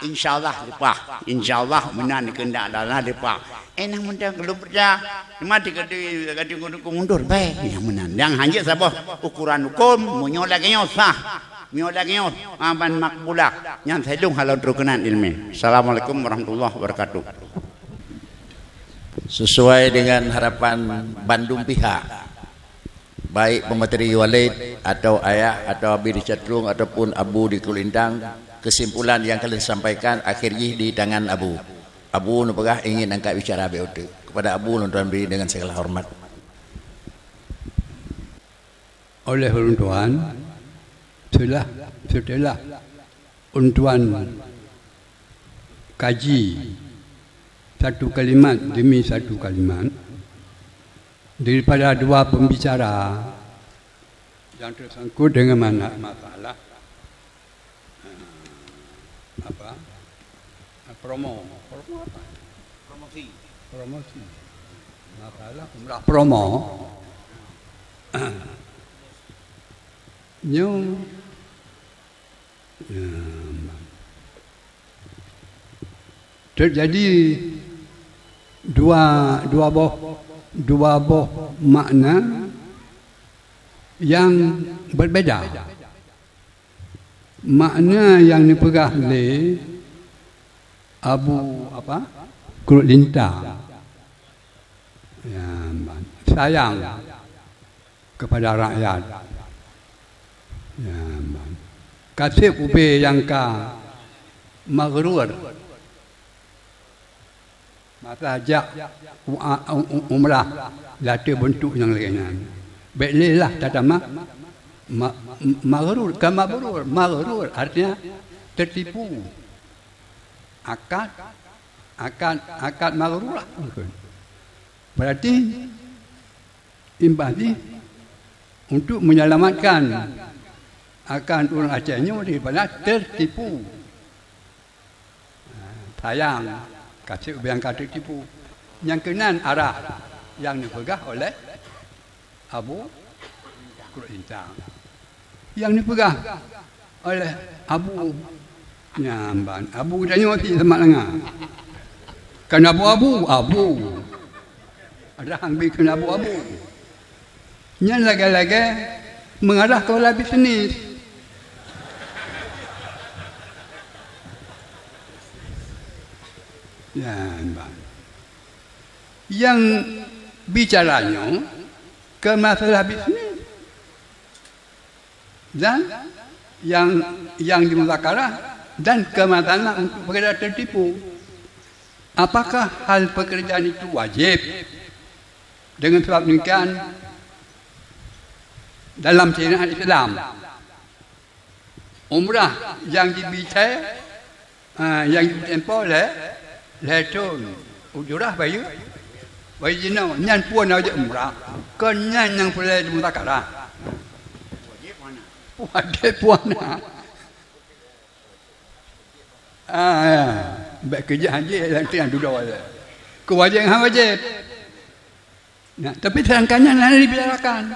[SPEAKER 4] insyaallah lepah. Insyaallah menan kendak dana lepah. Enang mendang belum percaya mati kadi mundur baik yang menandang hanya sabah ukuran hukum munyo lagi sah munyo lagi aban makbulah yang selung halau rukunan ilmi. Assalamualaikum warahmatullahi wabarakatuh.
[SPEAKER 1] Sesuai dengan harapan Bandung pihak baik pemateri Walid atau ayah atau Abi di Catrung ataupun Abu di Kulintang, kesimpulan yang kalian sampaikan akhirnya di tangan Abu. Abu nupagah ingin angkat bicara BOT kepada Abu nonton beri dengan segala hormat.
[SPEAKER 3] oleh untuan setelah untuan kaji satu kalimat demi satu kalimat daripada dua pembicara yang tersangkut dengan masalah promosi masalah umrah promo terjadi dua buah makna yang berbeza. Makna yang dipegang oleh Abu Kurut Lintang, sayang kepada rakyat, kasih ubi yang maghrur, masa ajak umrah latih bentuk yang lain. Baiklah tadama maghrur, maghrur artinya tertipu. Akad maghrur lah. Berarti imbas untuk menyelamatkan akan orang Acehnya daripada tertipu. Sayang kasih ubi yang tertipu. Yang kenan arah yang dipegang oleh Abu Kurut Lintang. Yang dipegang oleh Abu Nyamban. Abu tanya mati semak lengah. Kan Abu. Ada ambil kan Abu. Yang lagi-lagi mengarah ke olah bisnis. Nyamban. Yang bicaranya ke masalah bisnis. Dan yang dimuzakarah dan kemasalah untuk pekerjaan tertipu. Apakah hal pekerjaan itu wajib? Dengan sebab demikian dalam syariat Islam umrah yang dibincang yang ditempuh oleh letun ujurah bayu jino nyan puan aja umrah kenyan yang boleh dimuzakarah wajib puana baik kerja haji yang duduk aja kewajiban wajib. Nah, tapi serangkanya nak dibicarakan.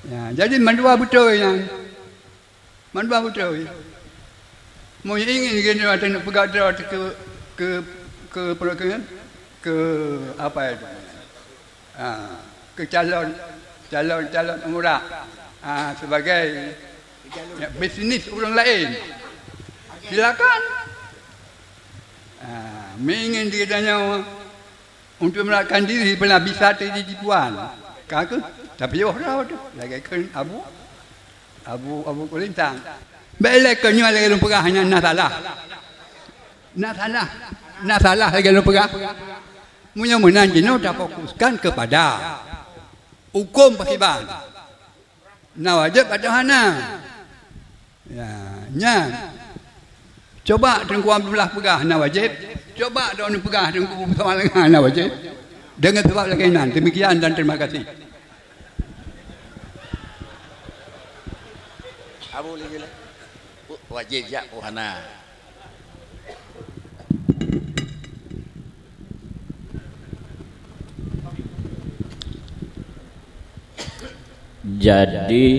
[SPEAKER 3] Ya, jadi mandua betul yang mandua betul. Mau ingin gini ada nak pegang ke program ke apa itu? Ke calon umrah sebagai bisnis orang lain. Silakan. Ingin dia tanya untuk melakukan diri pernah bisa terjadi tipuan. Kakak, tapi orang tu lagi kan Abu Kurut Lintang. Baiklah kenya lagi lupa hanya nak salah lagi lupa. Mudah-mudahan jenuh dah fokuskan kepada hukum pakiban. Nah wajib ada hana. Ya, coba tengkuam belah pegah nak wajib. Coba daun pegah tengku bersama dengan nak wajib. Dengan sebab lagian. Demikian dan terima kasih.
[SPEAKER 1] Abu lagi wajib ya hana.
[SPEAKER 6] Jadi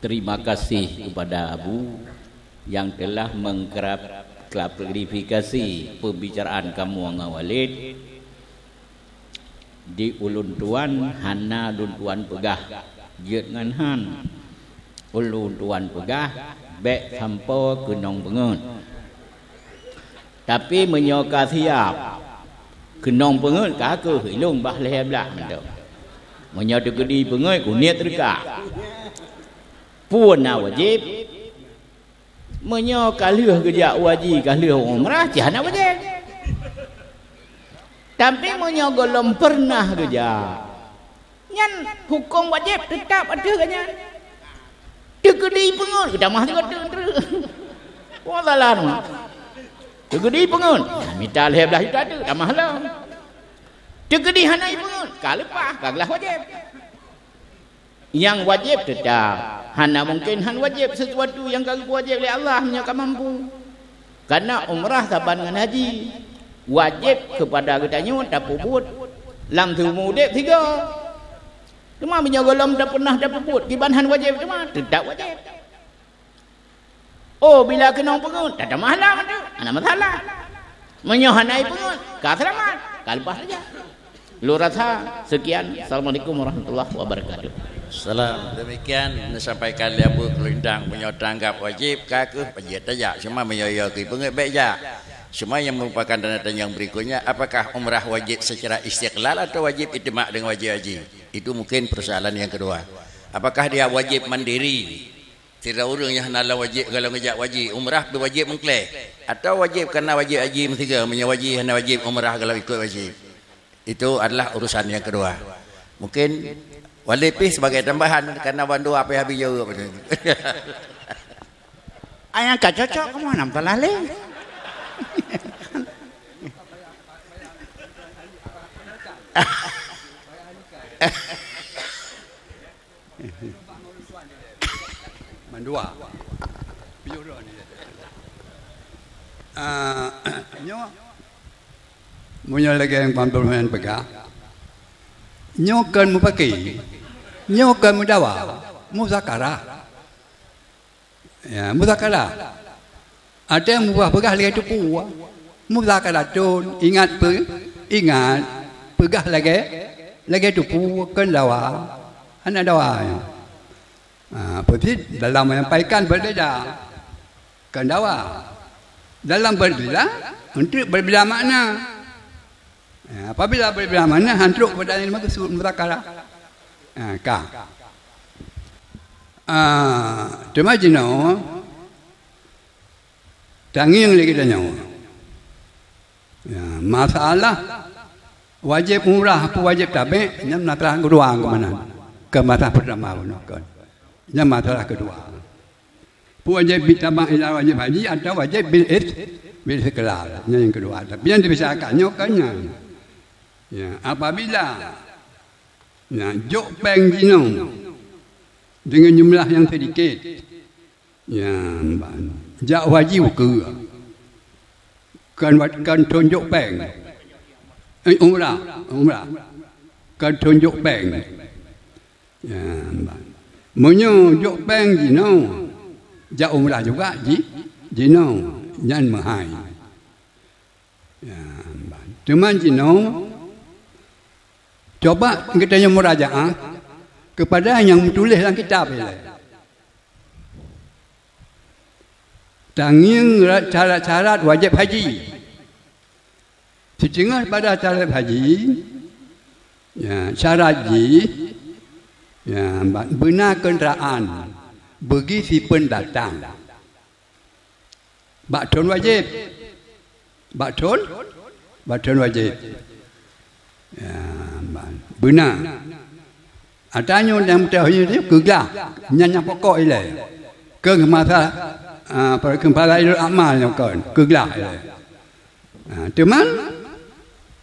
[SPEAKER 6] terima kasih kepada Abu yang telah mengklarifikasi pembicaraan kamu dengan Walid di ulun tuan hana ulun tuan pegah jet ngan han ulun tuan pegah bek sampo ke nong pengen tapi menyoka siap ke nong pengen kakak hilung bah leh belah mendo menyoda gedi pengen kuniat terka puan wajib menyoka leh kerja wajib kalih umrah jana wajib. Tapi menyo golom pernah kerja Nyan hukum wajib tetap ada katnya. Tegedi pengun kita mah kata terus. Wah salah tu. Tegedi pengun. Minta leh belah itu ada, dah mahal. Tegedi hanai pengun, kalepah, kaglah wajib. Yang wajib tetap. Hana mungkin han wajib sesuatu yang kagak wajib oleh Allah hanya kan mampu. Karena umrah saban dengan haji wajib kepada katanya tak puput. Lam tu mudik 3. Cuma punya golom tak pernah dah puput. Kibanhan wajib cuma tidak wajib. Oh bila kena pengun, tak ada masalah tu. Ada masalah. Menyohanai pengun, kau selamat. Kau lepas saja. Lu rasa sekian. Assalamualaikum warahmatullahi wabarakatuh.
[SPEAKER 1] Salam. Demikian disampaikan oleh Abu Kelindang punya tanggap wajib kakek pajak tajak cuma menyoyo ke pengut baik ja. Semua yang merupakan tanda tanya yang berikutnya, apakah umrah wajib secara istiqlal atau wajib ijma' dengan wajib haji? Itu mungkin persoalan yang kedua. Apakah dia wajib mandiri? Tidak orang yang nala wajib kalau ngejak wajib umrah berwajib mengkleh atau wajib kerana wajib haji mestiga menyawajib hanya wajib umrah kalau ikut wajib. Itu adalah urusan yang kedua. Mungkin wali pih sebagai tambahan kerana bandu apa habis jauh apa tu.
[SPEAKER 4] Ayah tak cocok kamu nam telah le.
[SPEAKER 3] Mandua. Biuro ni. Nyo. Munyo lagi yang pampelan pegah. Nyo kan mu pakai. Nyo kan mu dawa. Muzakara. Ya, muzakara. Ada yang mubah pegah lagi tu puah. Muzakara tu ingat pegah lagi tu puah kan dawa. Anak dawa. Pergi dalam menyampaikan berbeza. Kan dawa. Dalam berbeza untuk berbeza makna. Apabila berbeza makna hantruk pada ilmu kesud muzakara. Cuma jino tanging lagi tanya. Masalah wajib umrah apa wajib tabe nyam masalah kedua ke mana? Ke masalah pertama kan. Nyam masalah kedua. Wajib bitabang ila wajib haji atau wajib bil istiqlal. Yang kedua. Tapi yang dibicarakannya kannya. Ya, apabila jok peng jino dengan jumlah yang sedikit. Ya, jak wajib ke kan tunjuk peng umrah kan tunjuk peng ya menunjuk peng jino jak umrah juga jino nyan mahai ya cuma jino coba kita yang murajaah kepada yang tulis dalam kitab ini. Tanging syarat-syarat wajib haji. Sejengah pada syarat haji, ya, syarat haji, ya, benar kenderaan bagi si pendatang. Bakton wajib. Bakton wajib. Ya, benar. Adanya yang tahu itu kegah, nyanyi pokok ini. Kemasa perkembangan ilmu amal yang kan keglah. Cuman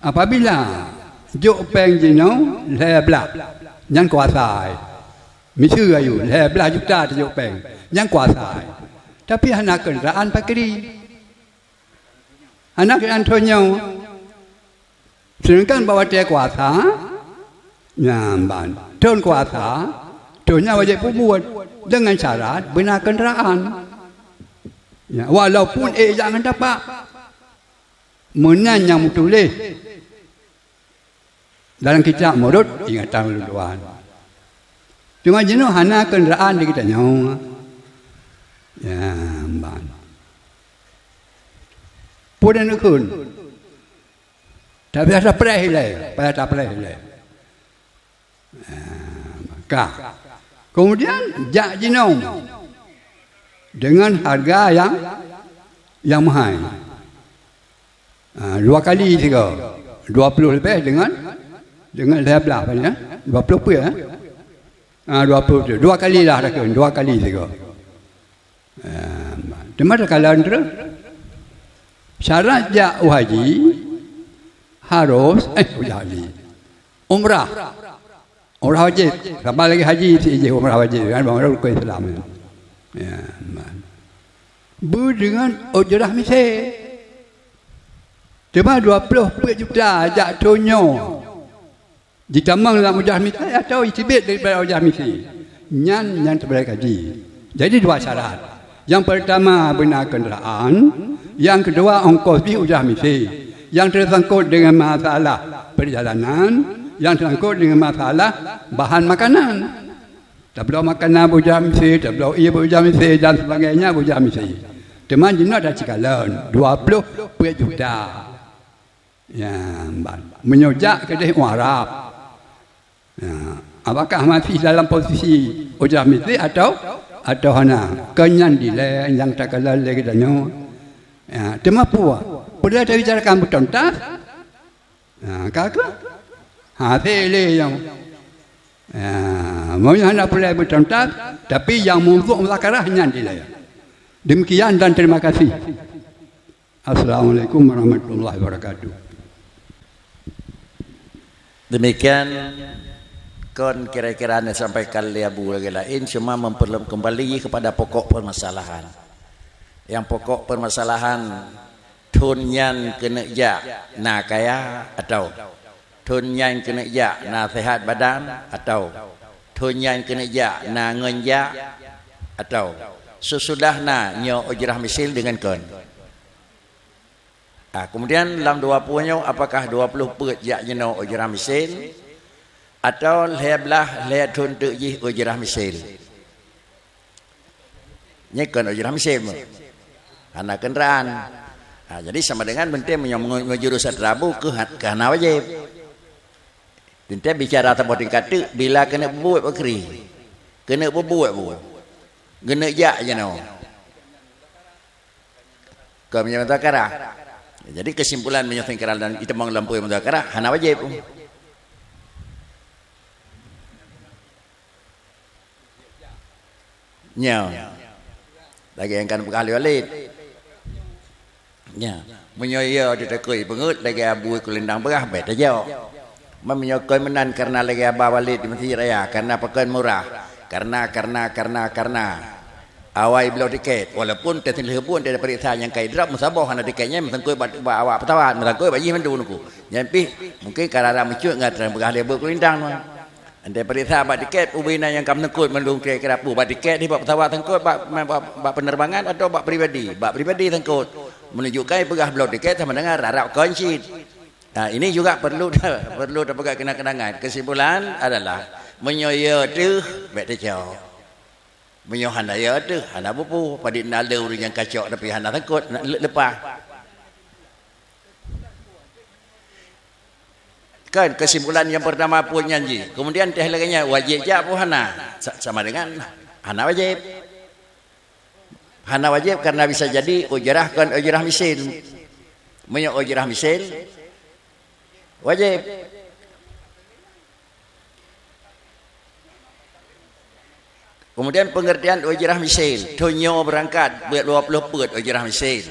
[SPEAKER 3] apabila jok peng jino leblah yang kuasai. Misu ayu leblah juta jok peng yang kuasai. Tapi anak kenderaan pakri. Anak kenderaan tonyo. Sedangkan bawa dia kuasa nyamban. Ton kuasa, tonnya wajib buat dengan syarat benar kenderaan. Ya, walaupun jangan dapat menan yang tulis dalam kitab murud ingatan luduan. Cuma jenuh hana kenderaan di kita nyawa. Ya, ban. Pudan ukun. Tapi ada perihilai, pada perihilai. Kemudian jak jinom dengan harga yang mahal. 2 kali 3 20 lebih dengan dengan leher belah apa ni? 20 pun ya? 20 2 kali lah dah 2 kali juga. Cuma kalau terus syarat jak haji harus haji umrah wajib. Sampai lagi haji si umrah wajib kan bang rukun Islam. Ya, dengan ujrah Mesir. Cuma 20 juta jak tunyo. Ditambang dalam ujrah Mesir atau isibit daripada ujrah Mesir. Yang terbaik haji. Jadi 2 syarat. Yang pertama benar kenderaan, yang kedua ongkos di ujrah Mesir. Yang tersangkut dengan masalah perjalanan, yang tersangkut dengan masalah bahan makanan. Tak perlu makanan ujrah Mesir, tak perlu ujrah Mesir dan sebagainya ujrah Mesir. Teman jenak dah cikalan 20 juta. Ya, menyojak ke dia Arab. Ya, apakah masih dalam posisi ujrah Mesir atau hana kenyan dile yang tak kalah lagi danyo. Ya, tema puas. Boleh ada bicarakan betul tak? Ya, kakak. Tele yang mau hana boleh betul tak? Tapi yang muzuk muzakarah nyan dile. Demikian dan terima kasih. Assalamualaikum warahmatullahi wabarakatuh.
[SPEAKER 1] Demikian kon kira-kira disampaikan oleh Abu lagi lain cuma kembali kepada pokok permasalahan. Yang pokok permasalahan tunyan kena ja na kaya atau tunyan kena ja na sehat badan atau tunyan kena ja na ngenja atau sesudahnya nyo ujrah misil dengan kon. Kemudian dalam 20 apakah 20 pet jak nyo ujrah misil atau leblah le tuntuk ji ujrah misil. Nyekon ujrah misil. Anak kenderaan. Jadi sama dengan bente menjurusan Rabu ke hana wajib. Bente bicara tentang tingkat bila kena buat bakri. Kena berbuat bu. Kena jak je no. Kau punya mudzakarah. Jadi kesimpulan menyatakan dan kita mengelampui mudzakarah hana wajib. Nya. Lagi yang kan berkali walid. Nya. Menyoya ditakui pengut lagi abu kulindang berah bet aja. Menyokoi menan karena lagi abah walid di Masjid Raya karena pekan murah. Karena awai belau tiket walaupun tertilih pun ada periksa yang kai drop musabah hana tiketnya mentangkoi awak petawan mentangkoi bayi mandu nuku nyampi mungkin karara mencuit ngat dan bergalih berkulindang anda periksa bak tiket ubina yang kam nengkut mendung kira-kira pu bak tiket ni bak petawan tangkut bak penerbangan atau bak pribadi tangkut menunjukkan pegah belau tiket sama dengan rarap kunci. Nah ini juga perlu terpegang kenang-kenangan. Kesimpulan adalah menyoya tu baik tejau. Menyohan daya tu hana bupu pada nala urang yang kacau tapi hana takut lepas. Kan kesimpulan yang pertama pun nyanyi. Kemudian teh laginya wajib jak pun hana sama dengan hana wajib. Hana wajib karena bisa jadi ujrah kan ujrah misil. Menyo ujrah misil wajib. Kemudian pengertian ujrah misil. Tunyo berangkat buat 20 pet ujrah misil.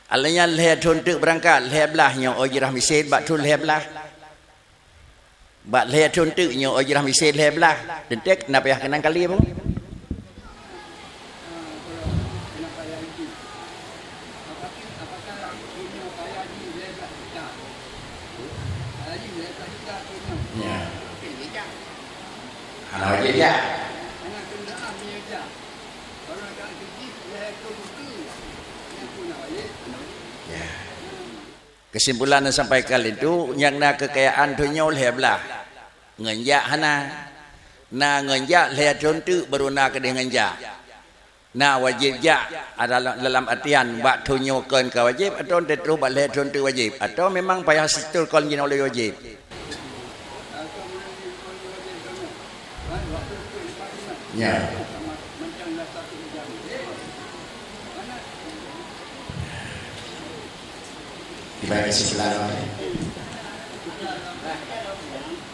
[SPEAKER 1] Alanya leher tuntuk berangkat leher belahnya ujrah misil bak tun leher belah. Bak leher tuntuknya ujrah misil leher belah. Dentek kenapa ya kenang kali apa? Ya. Wajib ya. Kesimpulan yang sampaikan itu yang nak kekayaan dunia oleh belah ngenjak hana na ngenjak leh contoh baru nak kedih ngenjak na wajib jak adalah dalam artian bak tunjukkan ke wajib atau terus bak leh contoh wajib atau memang payah situl kon jin oleh wajib ya. Baik, kesimpulan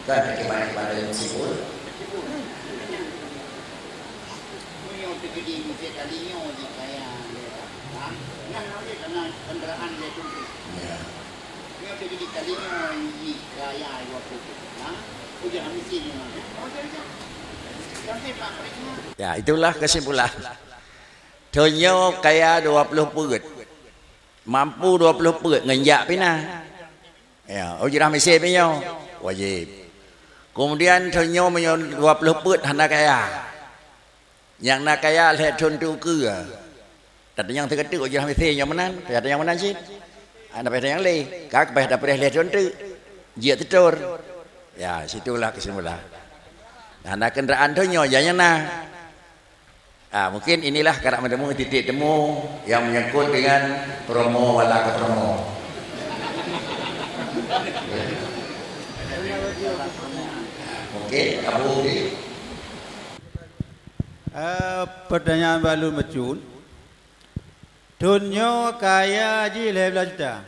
[SPEAKER 1] Kan kepada sipul. Ya, itulah kesimpulan. Tonyo kaya 20 perut. Mampu 20 perut ngenjak pina. Ya, ujrah Mesir pinyo wajib. Kemudian tonyo menyo 20 perut hana kaya. Yang nak kaya lihat contoh ke. Tadi yang terketuk ujrah Mesir yang menang, ada yang menang sih. Ada yang lain. Kak pada lihat contoh. Dia tidur. Ya, situlah kesimpulan. Hana kendaraan tonyo jangan nah. Mungkin inilah karak menemu titik temu yang menyangkut dengan promo wala ke promo. Mungkin Abu
[SPEAKER 7] pertanyaan balun macun. Tunyo kaya ji 11 juta.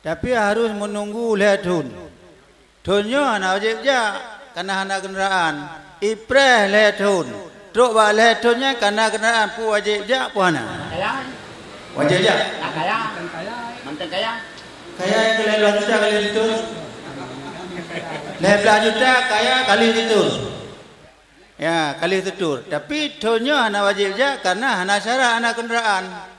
[SPEAKER 7] Tapi harus menunggu lihat tun. Tunyo hana wajib ja karena hana kendaraan. Ipreh lihat tun. Truk balik tunnya karena kendaraan pu wajib jak pu hana. Wajib jak.
[SPEAKER 4] Kaya. Mantan kaya.
[SPEAKER 7] Kaya yang kali 12 juta kali itu. 12 juta kaya kali itu. Ya, kali itu. Tapi tunnya hana wajib jak karena hana syarat hana kendaraan.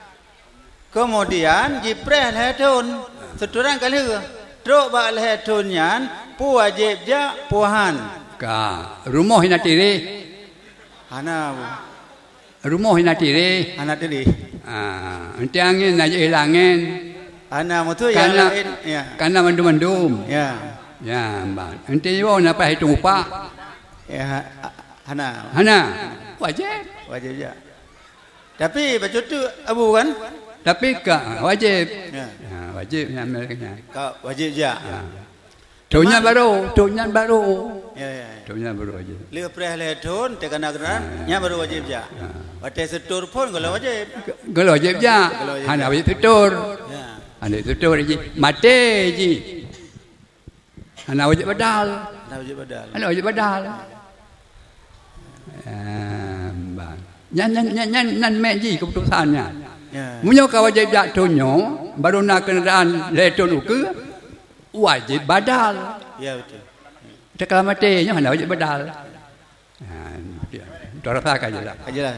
[SPEAKER 7] Kemudian jipreh lihat tun. Seturang kali ke. Truk balik tunnya pu wajib jak puhan.
[SPEAKER 3] Ka rumah hina tiri.
[SPEAKER 7] Hana
[SPEAKER 3] rumah hina tiri.
[SPEAKER 7] hana tadi.
[SPEAKER 3] Nanti angin aja hilangin.
[SPEAKER 7] Hana mutu yang lain ya.
[SPEAKER 3] Karena mendum-mendum.
[SPEAKER 7] Ya.
[SPEAKER 3] Ya, mbak. Nanti wo napa hitung upah.
[SPEAKER 7] Ya hana
[SPEAKER 3] Wajib.
[SPEAKER 7] wajib ya. Tapi baca tu abu kan?
[SPEAKER 3] Tapi ka wajib.
[SPEAKER 7] Ya.
[SPEAKER 3] Wajib yang mereka.
[SPEAKER 7] Kau wajib ya.
[SPEAKER 3] Tuhnya baru.
[SPEAKER 7] Ya.
[SPEAKER 3] Tuhnya baru wajib.
[SPEAKER 7] Lihat perih leton tekan kendaraan nya baru wajib ya. Watai setur pun kalau wajib.
[SPEAKER 3] Kalau wajib je. Hana wajib tutur.
[SPEAKER 7] Ya.
[SPEAKER 3] Hana tutur je. Mati je. Hana wajib badal.
[SPEAKER 7] Hana wajib badal.
[SPEAKER 3] Hana wajib badal. Bang. Nyan mek je keputusannya.
[SPEAKER 7] Ya.
[SPEAKER 3] Munyo ka wajib jatuhnya baru nak kendaraan leton uke wajib badal.
[SPEAKER 7] Ya betul.
[SPEAKER 3] Kita kalau mati nya hana wajib badal. Itu rasa kajilah.
[SPEAKER 7] Kajilah.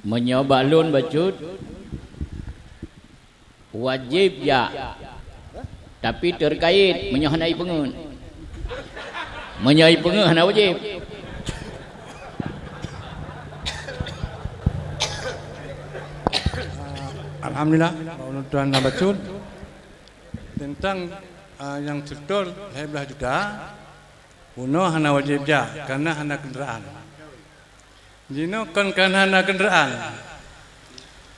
[SPEAKER 6] Menyoba lun bacut wajib ya. Tapi terkait menyohanai pengun. Menyai pengun hana wajib.
[SPEAKER 8] Alhamdulillah, Tuan Nabacun tentang yang betul 11 juta, uno hana wajib ja karena hana kendaraan. Jino kan hana kendaraan.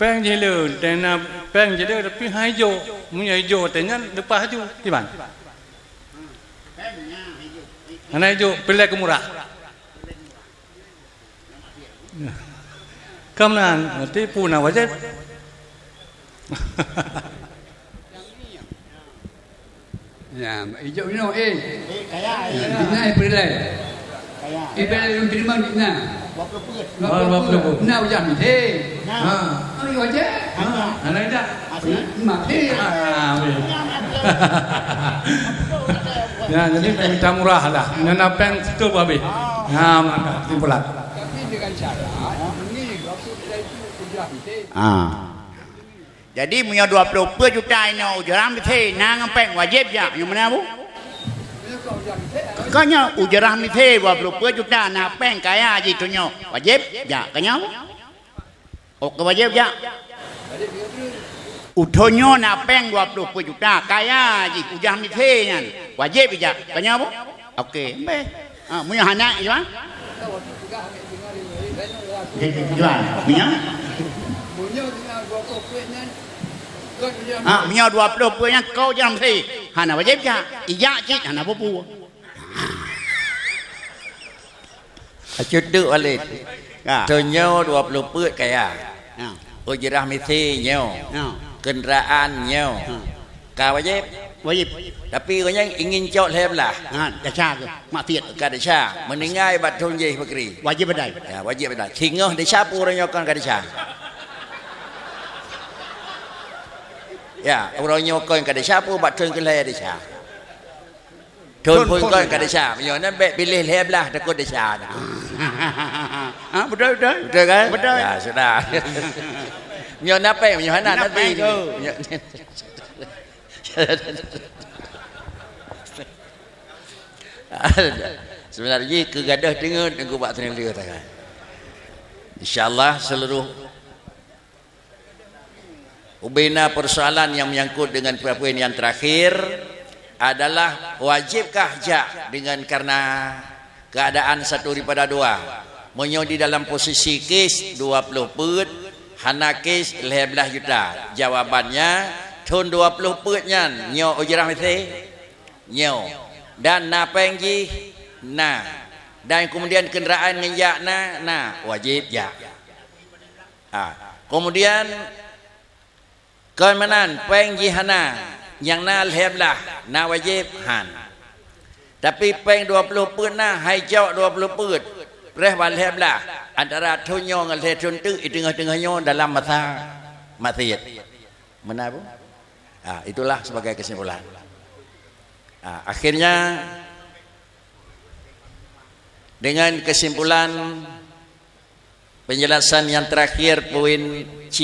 [SPEAKER 8] Peng jelu, tena peng jelu tapi hijau, punya hijau, tenya lepas hijau, di mana? Hana hijau, pilih ke murah. Kamu nanti puna wajib.
[SPEAKER 3] Ya, hijau ni kaya. Bina pilih. Kaya. Pilih yang terima bina. 20. Nak ujar mati. Oh, wajib. Ana ida. Mati. Ya, jadi minta murah lah. Nana peng betul babe. Maka simpulan. Tapi dengan syarat ini waktu itu ujar mati.
[SPEAKER 4] Jadi punya 20 juta ini ujaran mithai nang peng wajib ya. Yang mana bu? Kanya ujaran mithai 20 juta nak peng kaya ji tunyo wajib ya kanya bu? Oke wajib ya. Utonyo nak peng 20 juta kaya ji ujaran mithai nyan wajib ya kanya bu? Oke. Punya anak jual? Jual punya? Punya 20 punya kau jangan sih. Hana wajib ya. Iya cik hana bopu.
[SPEAKER 1] Acudu alid. Tonyo 20 perut kaya. Ujrah misi nyo. Kendaraan nyo. Ka wajib.
[SPEAKER 4] Wajib.
[SPEAKER 1] Tapi orangnya ingin jauh lebelah.
[SPEAKER 4] Dasar ke? Maksiat.
[SPEAKER 1] Kadisha. Meninggal batun je bakri.
[SPEAKER 4] Wajib badai.
[SPEAKER 1] Ya, wajib badai. Hingga desa pun orangnya kan kadisha. Ya, orangnya kan kadisha pun batun ke leher desa. Tun pun kan kadisha. Menyonya pilih lebelah takut desa.
[SPEAKER 4] Betul.
[SPEAKER 1] Betul kan?
[SPEAKER 4] Betul.
[SPEAKER 1] Ya, sudah. Menyonya apa? Menyonya nanti. Sebenarnya kegadah tengok tunggu buat trailer tangan. Insyaallah seluruh ubina persoalan yang menyangkut dengan poin yang terakhir adalah wajibkah jak dengan karena keadaan satu daripada dua. Menyo di dalam posisi kes 20 put, hana kes 11 juta. Jawabannya Tun 20 putnya nyo ujrah mesti nyo dan na pengji na dan kemudian kenderaan ngenjak na wajib ya. Kemudian kemenan pengji hana yang na alhamdulillah na wajib han. Tapi peng 20 put na hai jauh 20 put reh alhamdulillah antara tun nyo dengan tun tu di tengah-tengahnya dalam masa maksiat. Mana bu? Itulah sebagai kesimpulan. Akhirnya dengan kesimpulan penjelasan yang terakhir poin C,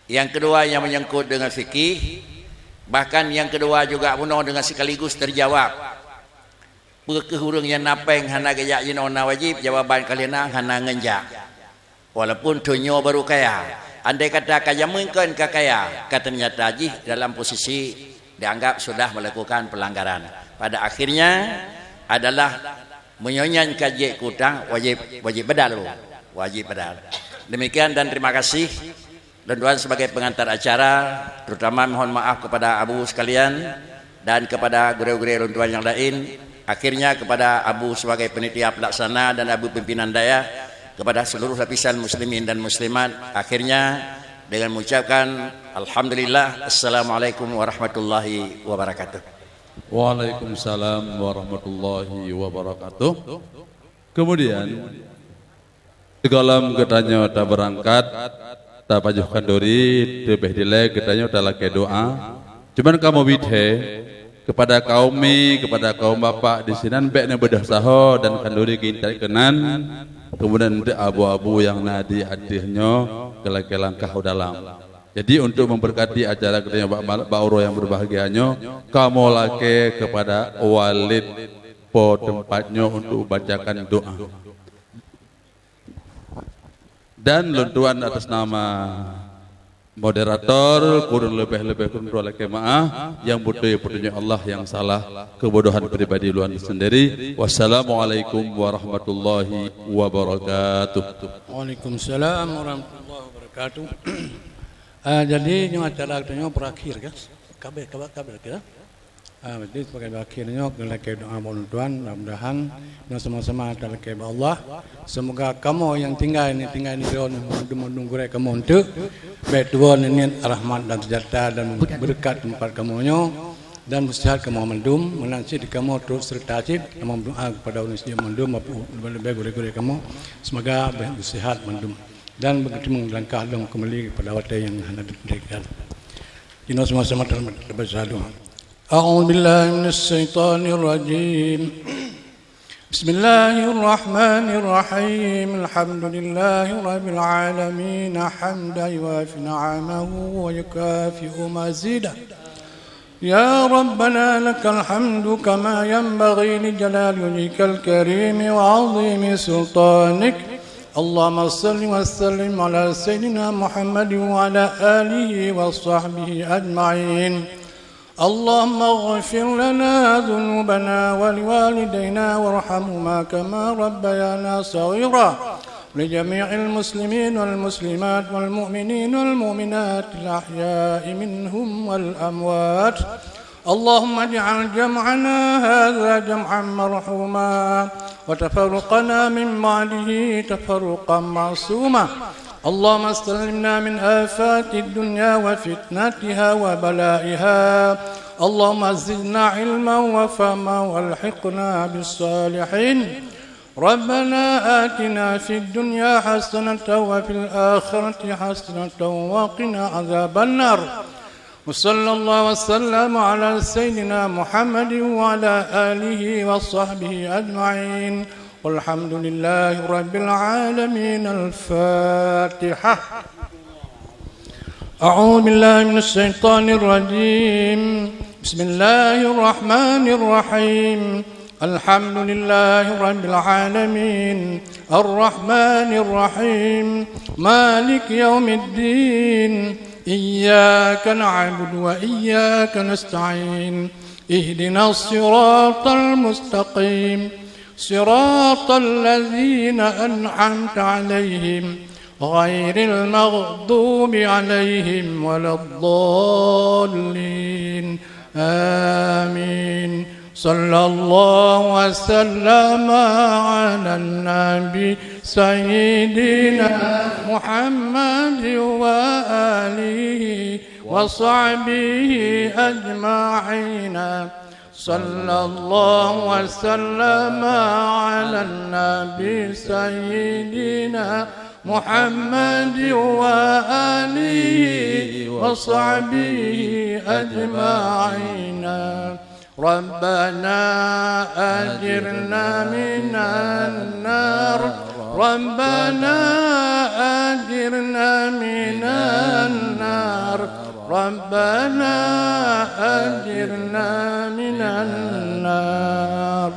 [SPEAKER 1] yang kedua yang menyangkut dengan fikih, bahkan yang kedua juga penuh dengan sekaligus terjawab. Pekehurung yang napeng hana gaya jinona wajib, jawaban kalian hana ngenjak. Walaupun tunyo baru kaya. Andai kata kaya mungkin kaya, ternyata jih dalam posisi dianggap sudah melakukan pelanggaran. Pada akhirnya adalah menyonyan kaji kutang wajib bedal. Demikian dan terima kasih tuan-tuan sebagai pengantar acara, terutama mohon maaf kepada Abu sekalian dan kepada guru-guru tuan yang lain. Akhirnya kepada Abu sebagai penitia pelaksana dan Abu pimpinan daya, kepada seluruh lapisan muslimin dan muslimat. Akhirnya dengan mengucapkan alhamdulillah, assalamualaikum warahmatullahi wabarakatuh.
[SPEAKER 9] Waalaikumsalam warahmatullahi wabarakatuh. Kemudian segalam katanya tak berangkat, tak pajukan dori, lebih dilek katanya tak lagi doa. Cuman kamu bidhe kepada kaumi, kepada kaum bapak di sini beknya bedah saho dan kanduri kintai kenan. Kemudian abu-abu yang nadi hadihnya ke langkah dalam. Jadi untuk memberkati acara katanya Pak Uro yang berbahagianya, kamu laki kepada walid po tempatnya untuk bacakan doa. Dan luntuan atas nama moderator kurang lebih kurang lagi maaf yang butuh Allah yang salah kebodohan pribadi luar sendiri. Wassalamualaikum warahmatullahi wabarakatuh.
[SPEAKER 8] Waalaikumsalam warahmatullahi wabarakatuh. Jadi yang acara katanya berakhir kan? Kabar kita. Jadi sebagai akhirnya kita doa tuan, mudah-mudahan dan sama-sama adalah kepada Allah. Semoga kamu yang tinggal ini menunggu kamu untuk bertuan ini rahmat dan sejahtera dan berkat tempat kamunya dan musyahat kamu mendum menansi di kamu terus serta cip kamu berdoa kepada unisnya mendum lebih gure kamu semoga bersehat mendum dan begitu melangkah kembali kepada waktu yang hendak diberikan. Kita sama-sama dalam bersatu. أعوذ بالله من الشيطان الرجيم بسم الله الرحمن الرحيم الحمد لله رب العالمين حمدا يوافي نعمه ويكافئ مزيده يا ربنا لك الحمد كما ينبغي لجلال وجهك الكريم وعظيم سلطانك اللهم صل وسلم على سيدنا محمد وعلى آله وصحبه أجمعين اللهم اغفر لنا ذنوبنا ولوالدينا وارحمهما كما ربيانا صغيرا لجميع المسلمين والمسلمات والمؤمنين والمؤمنات الأحياء منهم والأموات اللهم اجعل جمعنا هذا جمعا مرحوما وتفرقنا من بعده تفرقا معصوما اللهم استلمنا من آفات الدنيا وفتنتها وبلائها اللهم زدنا علما وفهما والحقنا بالصالحين ربنا آتنا في الدنيا حسنة وفي الآخرة حسنة وقنا عذاب النار وصلى الله وسلم على سيدنا محمد وعلى آله وصحبه أجمعين والحمد لله رب العالمين. الفاتحة. أعوذ بالله من الشيطان الرجيم. بسم الله الرحمن الرحيم. الحمد لله رب العالمين الرحمن الرحيم مالك يوم الدين إياك نعبد وإياك نستعين اهدنا الصراط المستقيم صراط الذين أنعمت عليهم غير المغضوب عليهم ولا الضالين آمين. صلى الله وسلم على النبي سيدنا محمد وآله وصحبه أجمعين. صلى الله وسلم على النبي سيدنا محمد وآله وصحبه أجمعين. ربنا أجرنا من النار ربنا أجرنا من النار ربنا أجرنا من النار.